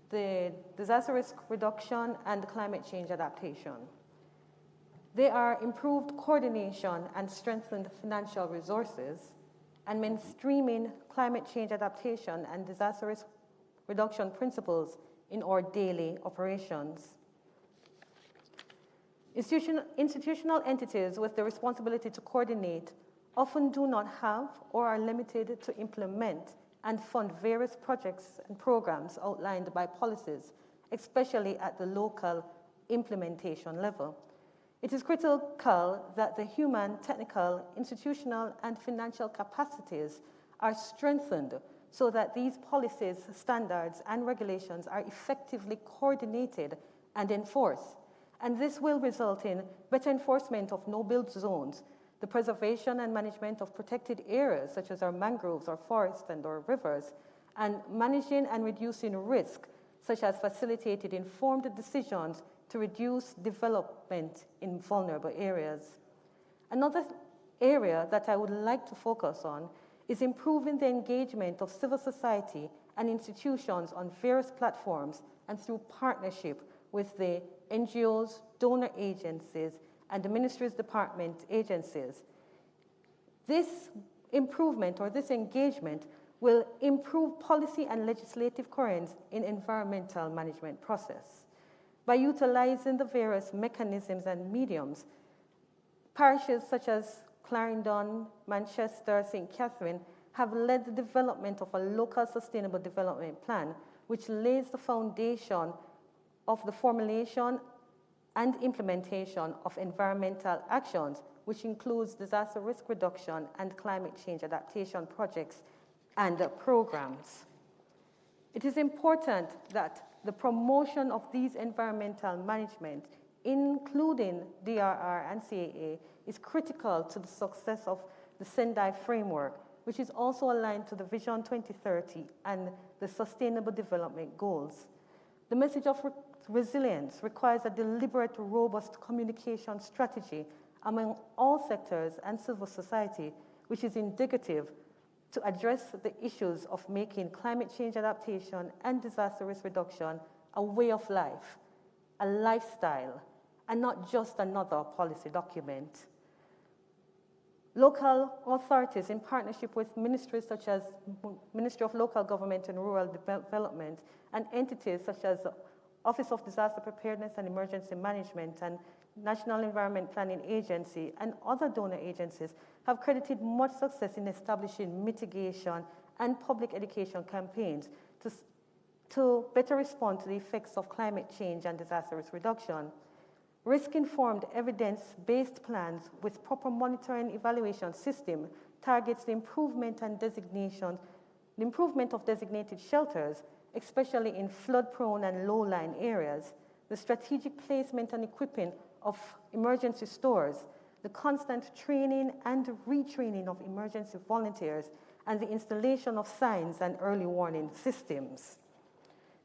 the disaster risk reduction and climate change adaptation. They are improved coordination and strengthened financial resources, and mainstreaming climate change adaptation and disaster risk reduction principles in our daily operations. Institutional entities with the responsibility to coordinate often do not have or are limited to implement and fund various projects and programs outlined by policies, especially at the local implementation level. It is critical that the human, technical, institutional, and financial capacities are strengthened so that these policies, standards, and regulations are effectively coordinated and enforced. And this will result in better enforcement of no-build zones, the preservation and management of protected areas such as our mangroves, our forests, and our rivers, and managing and reducing risk, such as facilitated informed decisions to reduce development in vulnerable areas. Another area that I would like to focus on is improving the engagement of civil society and institutions on various platforms and through partnership with the NGOs, donor agencies, and the ministry's department agencies. This improvement or this engagement will improve policy and legislative coherence in environmental management process. By utilizing the various mechanisms and mediums, parishes such as Clarendon, Manchester, St. Catherine have led the development of a local sustainable development plan, which lays the foundation of the formulation and implementation of environmental actions, which includes disaster risk reduction and climate change adaptation projects and programs. It is important that the promotion of these environmental management, including DRR and CAA, is critical to the success of the Sendai framework, which is also aligned to the Vision 2030 and the Sustainable Development Goals. The message of resilience requires a deliberate, robust communication strategy among all sectors and civil society, which is indicative to address the issues of making climate change adaptation and disaster risk reduction a way of life, a lifestyle, and not just another policy document. Local authorities, in partnership with ministries such as Ministry of Local Government and Rural Development, and entities such as Office of Disaster Preparedness and Emergency Management and National Environment Planning Agency and other donor agencies, have credited much success in establishing mitigation and public education campaigns to better respond to the effects of climate change and disaster risk reduction. Risk-informed, evidence-based plans with proper monitoring evaluation system targets the improvement of designated shelters, especially in flood-prone and low-lying areas, the strategic placement and equipping of emergency stores, the constant training and retraining of emergency volunteers, and the installation of signs and early warning systems.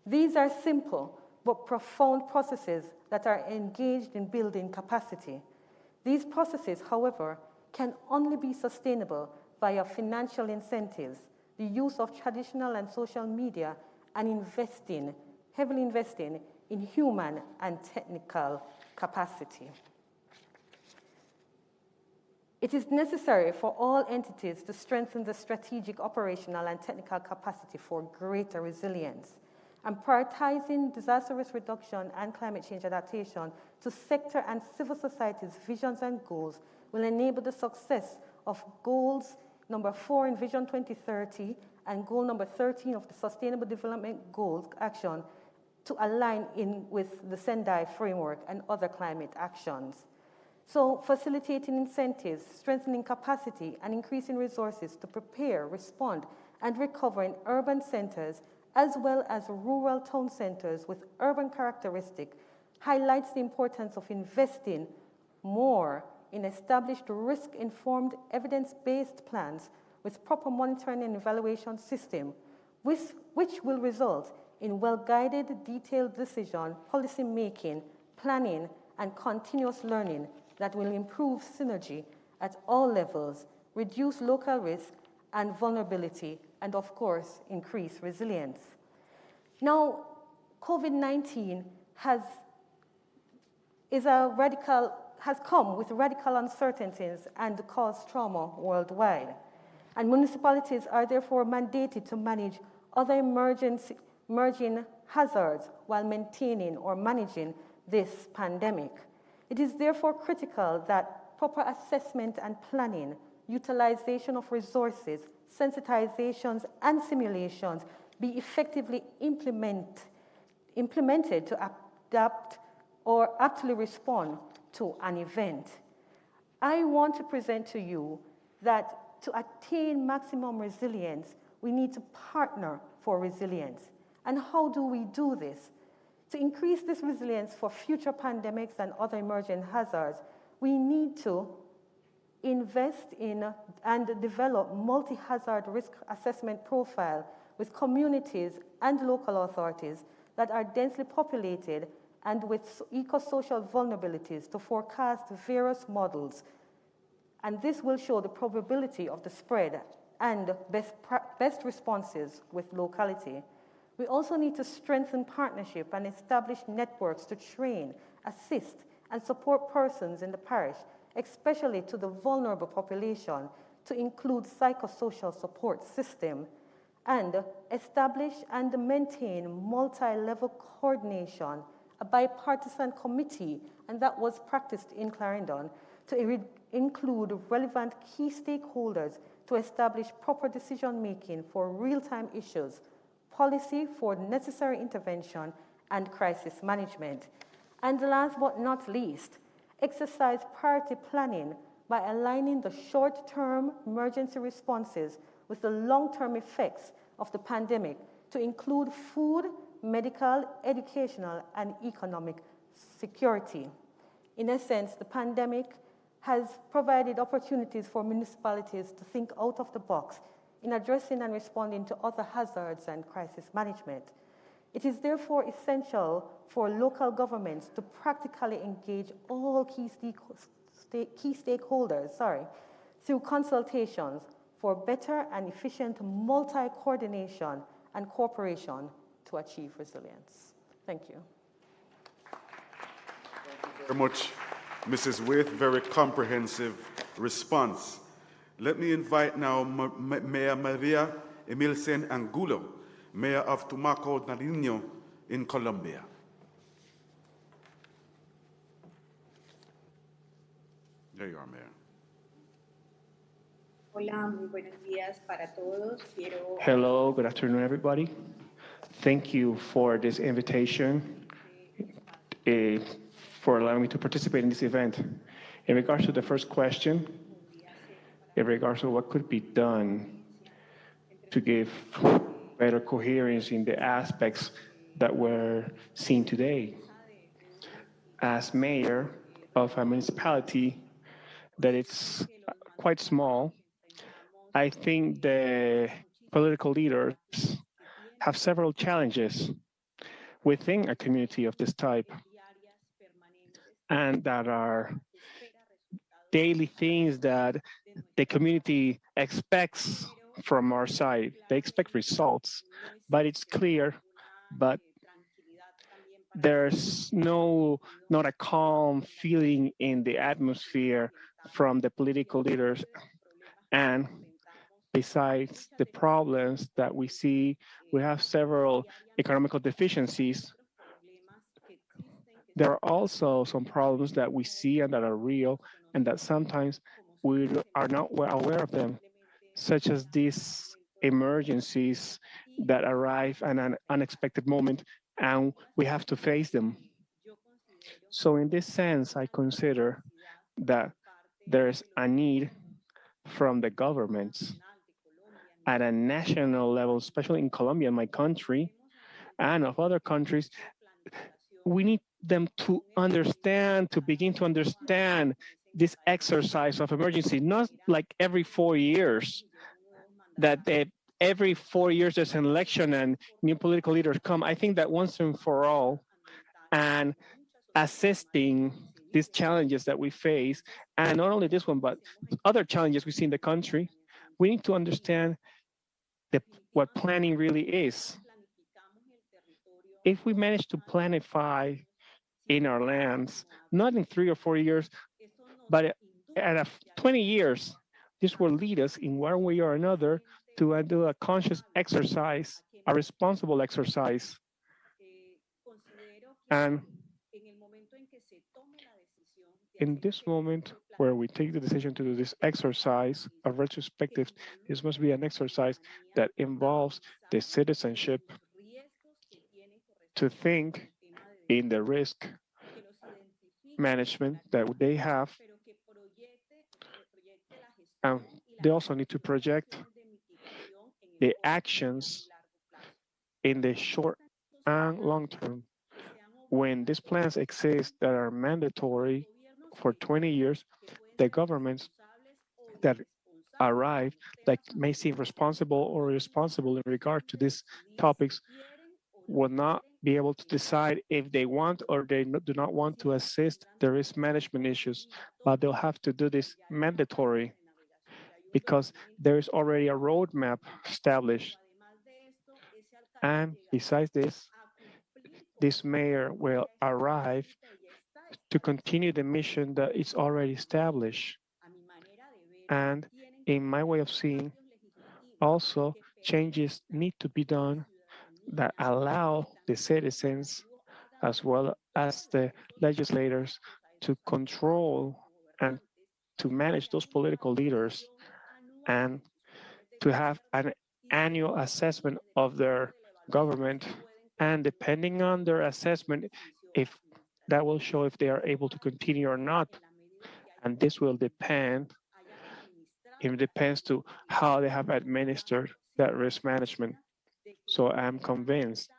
These are simple but profound processes that are engaged in building capacity. These processes, however, can only be sustainable via financial incentives, the use of traditional and social media, and heavily investing in human and technical capacity. It is necessary for all entities to strengthen the strategic, operational, and technical capacity for greater resilience. And prioritizing disaster risk reduction and climate change adaptation to sector and civil society's visions and goals will enable the success of goals number 4 in Vision 2030 and goal number 13 of the Sustainable Development Goals action to align in with the Sendai framework and other climate actions. So facilitating incentives, strengthening capacity, and increasing resources to prepare, respond, and recover in urban centers as well as rural town centers with urban characteristics highlights the importance of investing more in established risk-informed, evidence-based plans with proper monitoring and evaluation system, which will result in well-guided, detailed decision, policy making, planning, and continuous learning that will improve synergy at all levels, reduce local risk and vulnerability, and of course, increase resilience. Now, COVID-19 has come with radical uncertainties and caused trauma worldwide. And municipalities are therefore mandated to manage other emerging hazards while maintaining or managing this pandemic. It is therefore critical that proper assessment and planning, utilization of resources, sensitizations, and simulations be effectively implemented to adapt or aptly respond to an event. I want to present to you that to attain maximum resilience, we need to partner for resilience. And how do we do this? To increase this resilience for future pandemics and other emerging hazards, we need to invest in and develop multi-hazard risk assessment profile with communities and local authorities that are densely populated and with eco-social vulnerabilities to forecast various models. And this will show the probability of the spread and best responses with locality. We also need to strengthen partnership and establish networks to train, assist, and support persons in the parish, especially to the vulnerable population, to include psychosocial support system, and establish and maintain multi-level coordination, a bipartisan committee, and that was practiced in Clarendon, to include relevant key stakeholders to establish proper decision-making for real-time issues, policy for necessary intervention, and crisis management. And last but not least, exercise priority planning by aligning the short-term emergency responses with the long-term effects of the pandemic to include food, medical, educational, and economic security. In essence, the pandemic has provided opportunities for municipalities to think out of the box in addressing and responding to other hazards and crisis management. It is therefore essential for local governments to practically engage all key stakeholders through consultations for better and efficient multi-coordination and cooperation to achieve resilience. Thank you. Thank you very much, Mrs. Wyeth. Very comprehensive response. Let me invite now Mayor Maria Emilsen Angulo, Mayor of Tumaco, Nariño in Colombia. There you are, Mayor. Hola, muy buenos días para todos. Hello, good afternoon, everybody. Thank you for this invitation, for allowing me to participate in this event. In regards to the first question, in regards to what could be done to give better coherence in the aspects that were seen today. As mayor of a municipality that it's quite small, I think the political leaders have several challenges within a community of this type, and that are daily things that the community expects from our side. They expect results, but it's clear, but there's not a calm feeling in the atmosphere from the political leaders. And besides the problems that we see, we have several economical deficiencies. There are also some problems that we see and that are real, and that sometimes we are not well aware of them, such as these emergencies that arrive at an unexpected moment, and we have to face them. So in this sense, I consider that there's a need from the governments at a national level, especially in Colombia, my country, and of other countries. We need them to understand, to begin to understand this exercise of emergency, not like every 4 years, that every 4 years there's an election and new political leaders come. I think that once and for all, and assisting these challenges that we face, and not only this one, but other challenges we see in the country, we need to understand what planning really is. If we manage to planify in our lands, not in 3 or 4 years, but at 20 years, this will lead us in one way or another to do a conscious exercise, a responsible exercise. And in this moment where we take the decision to do this exercise of retrospective, this must be an exercise that involves the citizenship to think in the risk management that they have. And they also need to project the actions in the short and long term. When these plans exist that are mandatory for 20 years, the governments that arrive that may seem responsible or irresponsible in regard to these topics will not be able to decide if they want or they do not want to assist the risk management issues, but they'll have to do this mandatory because there is already a roadmap established. And besides this mayor will arrive to continue the mission that is already established. And in my way of seeing, also changes need to be done that allow the citizens as well as the legislators to control and to manage those political leaders and to have an annual assessment of their government. And depending on their assessment, if that will show if they are able to continue or not. And this will depend, it depends to how they have administered that risk management. So I'm convinced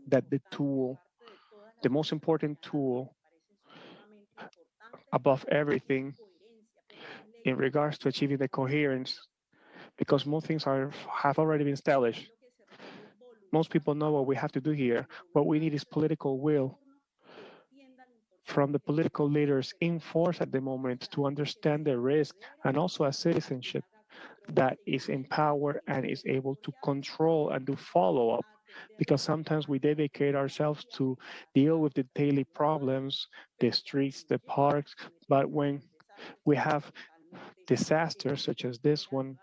that the tool, the most important tool above everything in regards to achieving the coherence, because most things have already been established. Most people know what we have to do here. What we need is political will from the political leaders in force at the moment to understand the risk, and also a citizenship that is empowered and is able to control and do follow-up, because sometimes we dedicate ourselves to deal with the daily problems, the streets, the parks, but when we have disasters such as this one,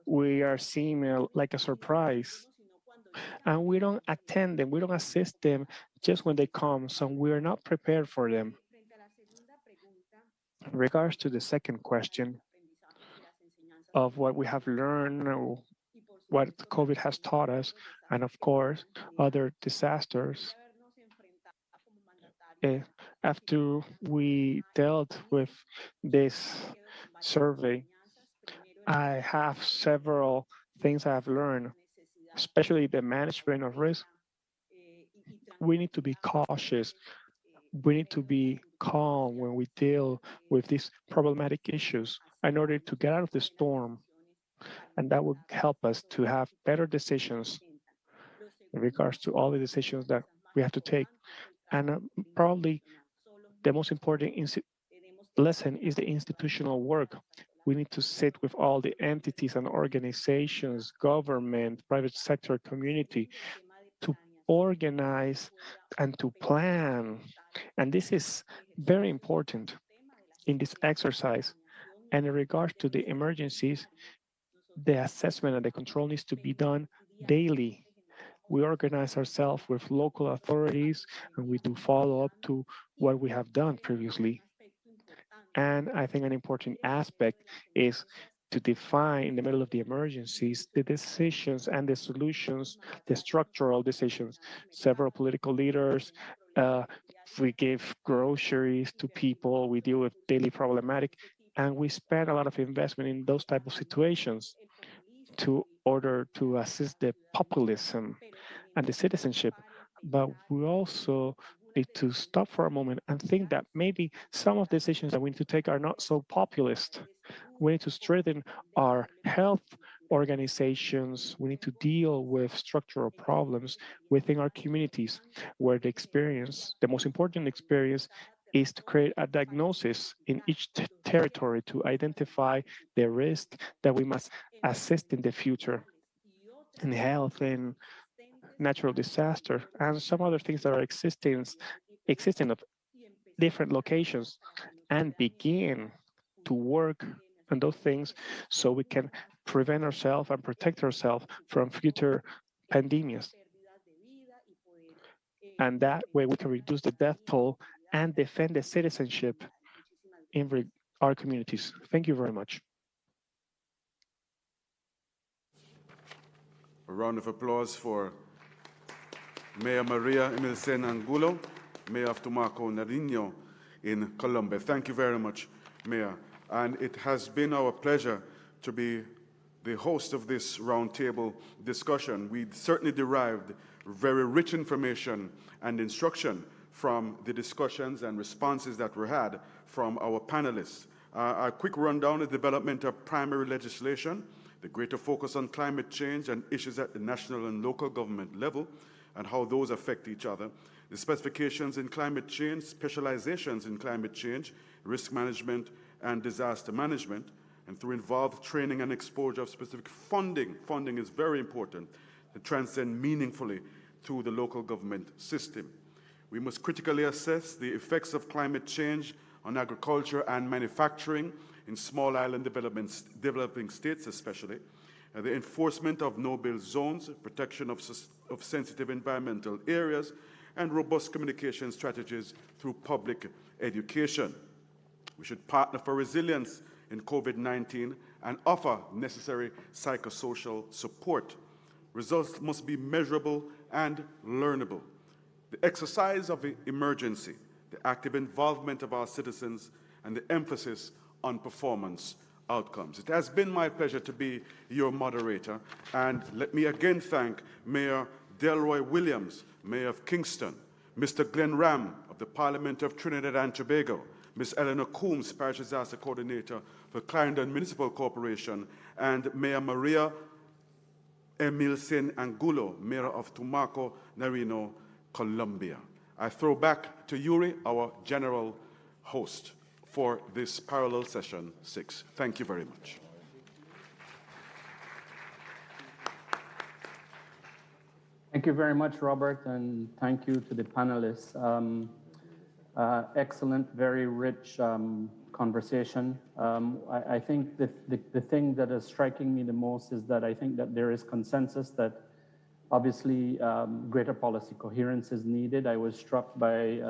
we are seeing like a surprise. And we don't attend them, we don't assist them just when they come, so we are not prepared for them. In regards to the second question of what we have learned, or what COVID has taught us, and of course, other disasters, after we dealt with this survey, I have several things I've learned, especially the management of risk. We need to be cautious. We need to be calm when we deal with these problematic issues in order to get out of the storm. And that would help us to have better decisions in regards to all the decisions that we have to take. And probably the most important lesson is the institutional work. We need to sit with all the entities and organizations, government, private sector, community, to organize and to plan. And this is very important in this exercise. And in regards to the emergencies, the assessment and the control needs to be done daily. We organize ourselves with local authorities and we do follow up to what we have done previously. And I think an important aspect is to define in the middle of the emergencies the decisions and the solutions, the structural decisions. Several political leaders, we give groceries to people, we deal with daily problematic, and we spend a lot of investment in those type of situations to order to assist the populism and the citizenship. But we also need to stop for a moment and think that maybe some of the decisions that we need to take are not so populist. We need to strengthen our health organizations, we need to deal with structural problems within our communities where the most important experience is to create a diagnosis in each territory to identify the risk that we must assist in the future in health and natural disaster and some other things that are existing of different locations and begin to work on those things so we can prevent ourselves and protect ourselves from future pandemics. And that way we can reduce the death toll and defend the citizenship in our communities. Thank you very much. A round of applause for Mayor Maria Emilsen Angulo, Mayor of Tumaco, Nariño in Colombia. Thank you very much, Mayor. And it has been our pleasure to be the host of this roundtable discussion. We certainly derived very rich information and instruction from the discussions and responses that were had from our panelists. A quick rundown of the development of primary legislation, the greater focus on climate change and issues at the national and local government level, and how those affect each other, the specifications in climate change, specializations in climate change, risk management, and disaster management, and through involved training and exposure of specific funding. Funding is very important to transcend meaningfully through the local government system. We must critically assess the effects of climate change on agriculture and manufacturing in small island developing states especially, the enforcement of no-build zones, protection of sensitive environmental areas, and robust communication strategies through public education. We should partner for resilience in COVID-19 and offer necessary psychosocial support. Results must be measurable and learnable. The exercise of the emergency, the active involvement of our citizens, and the emphasis on performance outcomes. It has been my pleasure to be your moderator, and let me again thank Mayor Delroy Williams, Mayor of Kingston, Mr. Glenn Ram of the Parliament of Trinidad and Tobago, Ms. Eleanor Coombs, Parish Disaster Coordinator for Clarendon Municipal Corporation, and Mayor Maria Emilsen Angulo, Mayor of Tumaco, Nariño, Colombia. I throw back to Yuri, our general host, for this parallel session 6. Thank you very much. Thank you very much, Robert, and thank you to the panelists. Excellent, very rich conversation. I think the thing that is striking me the most is that I think that there is consensus that obviously greater policy coherence is needed. I was struck by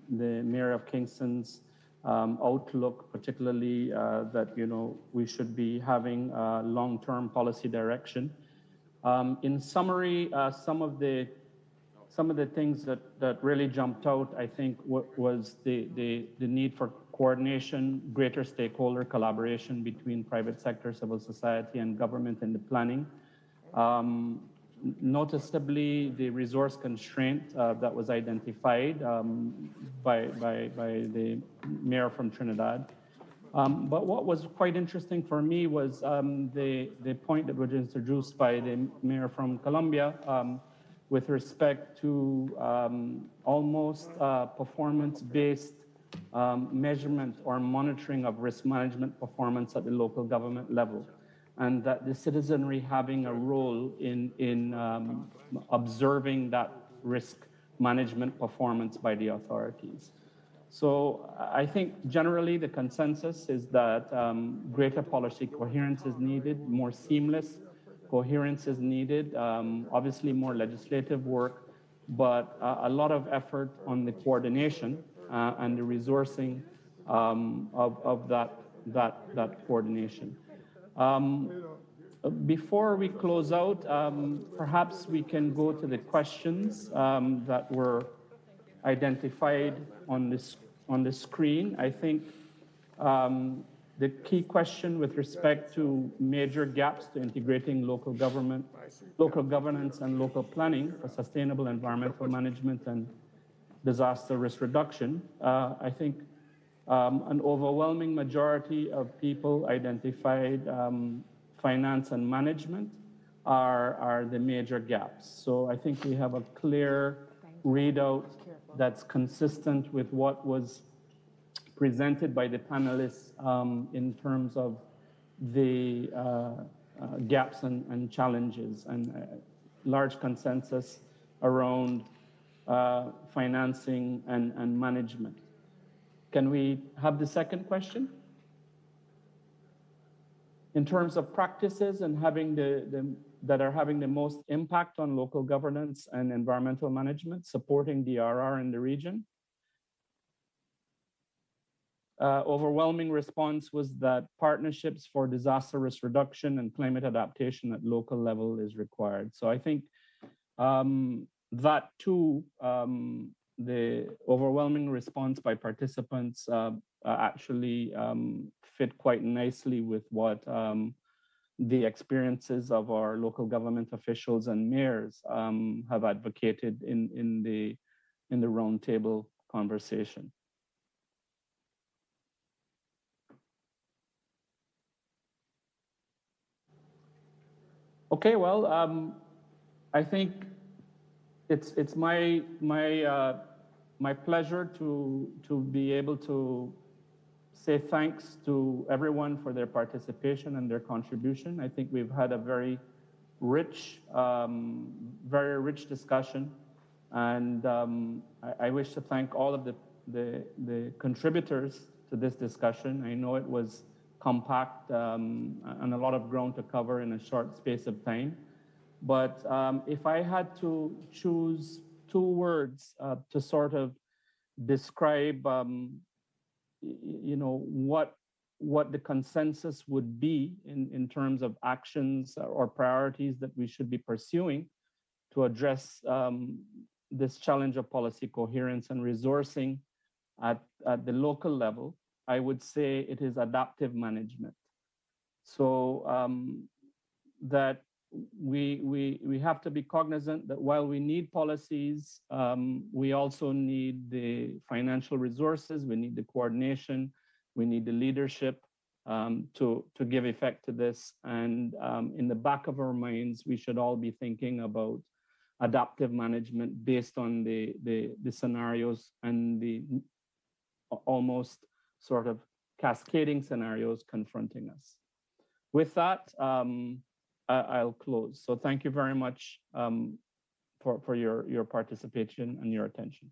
the Mayor of Kingston's outlook, particularly that we should be having long-term policy direction. In summary, some of the things that really jumped out, I think, was the need for coordination, greater stakeholder collaboration between private sector, civil society, and government in the planning. Noticeably, the resource constraint that was identified by the mayor from Trinidad. But what was quite interesting for me was the point that was introduced by the mayor from Colombia with respect to almost performance-based measurement or monitoring of risk management performance at the local government level, and that the citizenry having a role in observing that risk management performance by the authorities. So I think generally the consensus is that greater policy coherence is needed, more seamless coherence is needed, obviously more legislative work, but a lot of effort on the coordination and the resourcing of that coordination. Before we close out, perhaps we can go to the questions that were identified on the screen. I think the key question with respect to major gaps to integrating local governance and local planning for sustainable environmental management and disaster risk reduction, I think an overwhelming majority of people identified finance and management are the major gaps. So I think we have a clear readout that's consistent with what was presented by the panelists in terms of the gaps and challenges, and large consensus around financing and management. Can we have the second question? In terms of practices and having that are having the most impact on local governance and environmental management, supporting DRR in the region. Overwhelming response was that partnerships for disaster risk reduction and climate adaptation at local level is required. So I think that too, the overwhelming response by participants actually fit quite nicely with what the experiences of our local government officials and mayors have advocated in the roundtable conversation. Okay, well, I think it's my pleasure to be able to say thanks to everyone for their participation and their contribution. I think we've had a very rich discussion, and I wish to thank all of the contributors to this discussion. I know it was compact and a lot of ground to cover in a short space of time. But if I had to choose two words to sort of describe, you know, what the consensus would be in terms of actions or priorities that we should be pursuing to address this challenge of policy coherence and resourcing at the local level, I would say it is adaptive management. So that we have to be cognizant that while we need policies, we also need the financial resources, we need the coordination, we need the leadership to give effect to this. And in the back of our minds, we should all be thinking about adaptive management based on the scenarios and the almost sort of cascading scenarios confronting us. With that, I'll close. So thank you very much for your participation and your attention.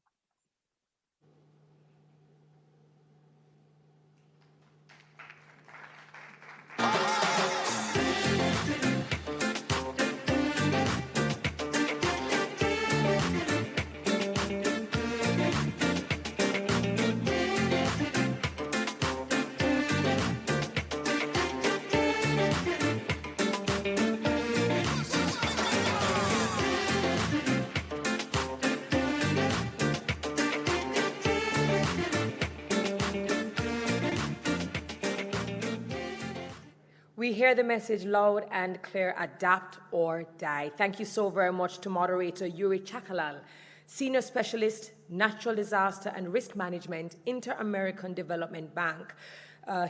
We hear the message loud and clear: adapt or die. Thank you so very much to moderator Yuri Chakalal, Senior Specialist, Natural Disaster and Risk Management, Inter-American Development Bank.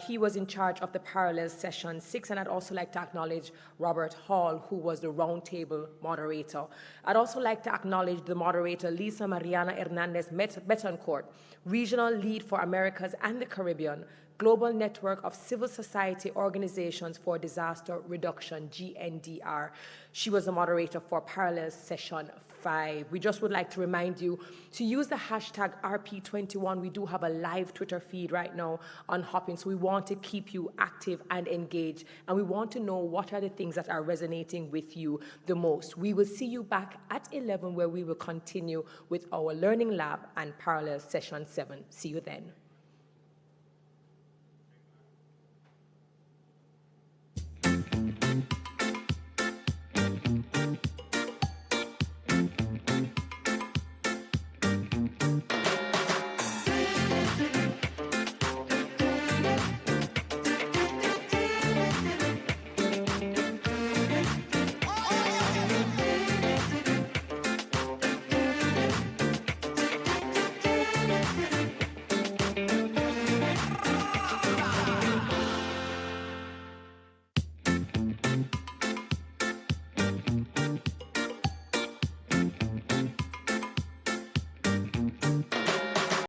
He was in charge of the Parallels Session 6, and I'd also like to acknowledge Robert Hall, who was the roundtable moderator. I'd also like to acknowledge the moderator, Lisa Mariana Hernandez Betancourt, Regional Lead for Americas and the Caribbean, Global Network of Civil Society Organizations for Disaster Reduction, GNDR. She was the moderator for Parallels Session 5. We just would like to remind you to use the hashtag RP21. We do have a live Twitter feed right now on Hopping, so we want to keep you active and engaged, and we want to know what are the things that are resonating with you the most. We will see you back at 11, where we will continue with our Learning Lab and Parallels Session 7. See you then.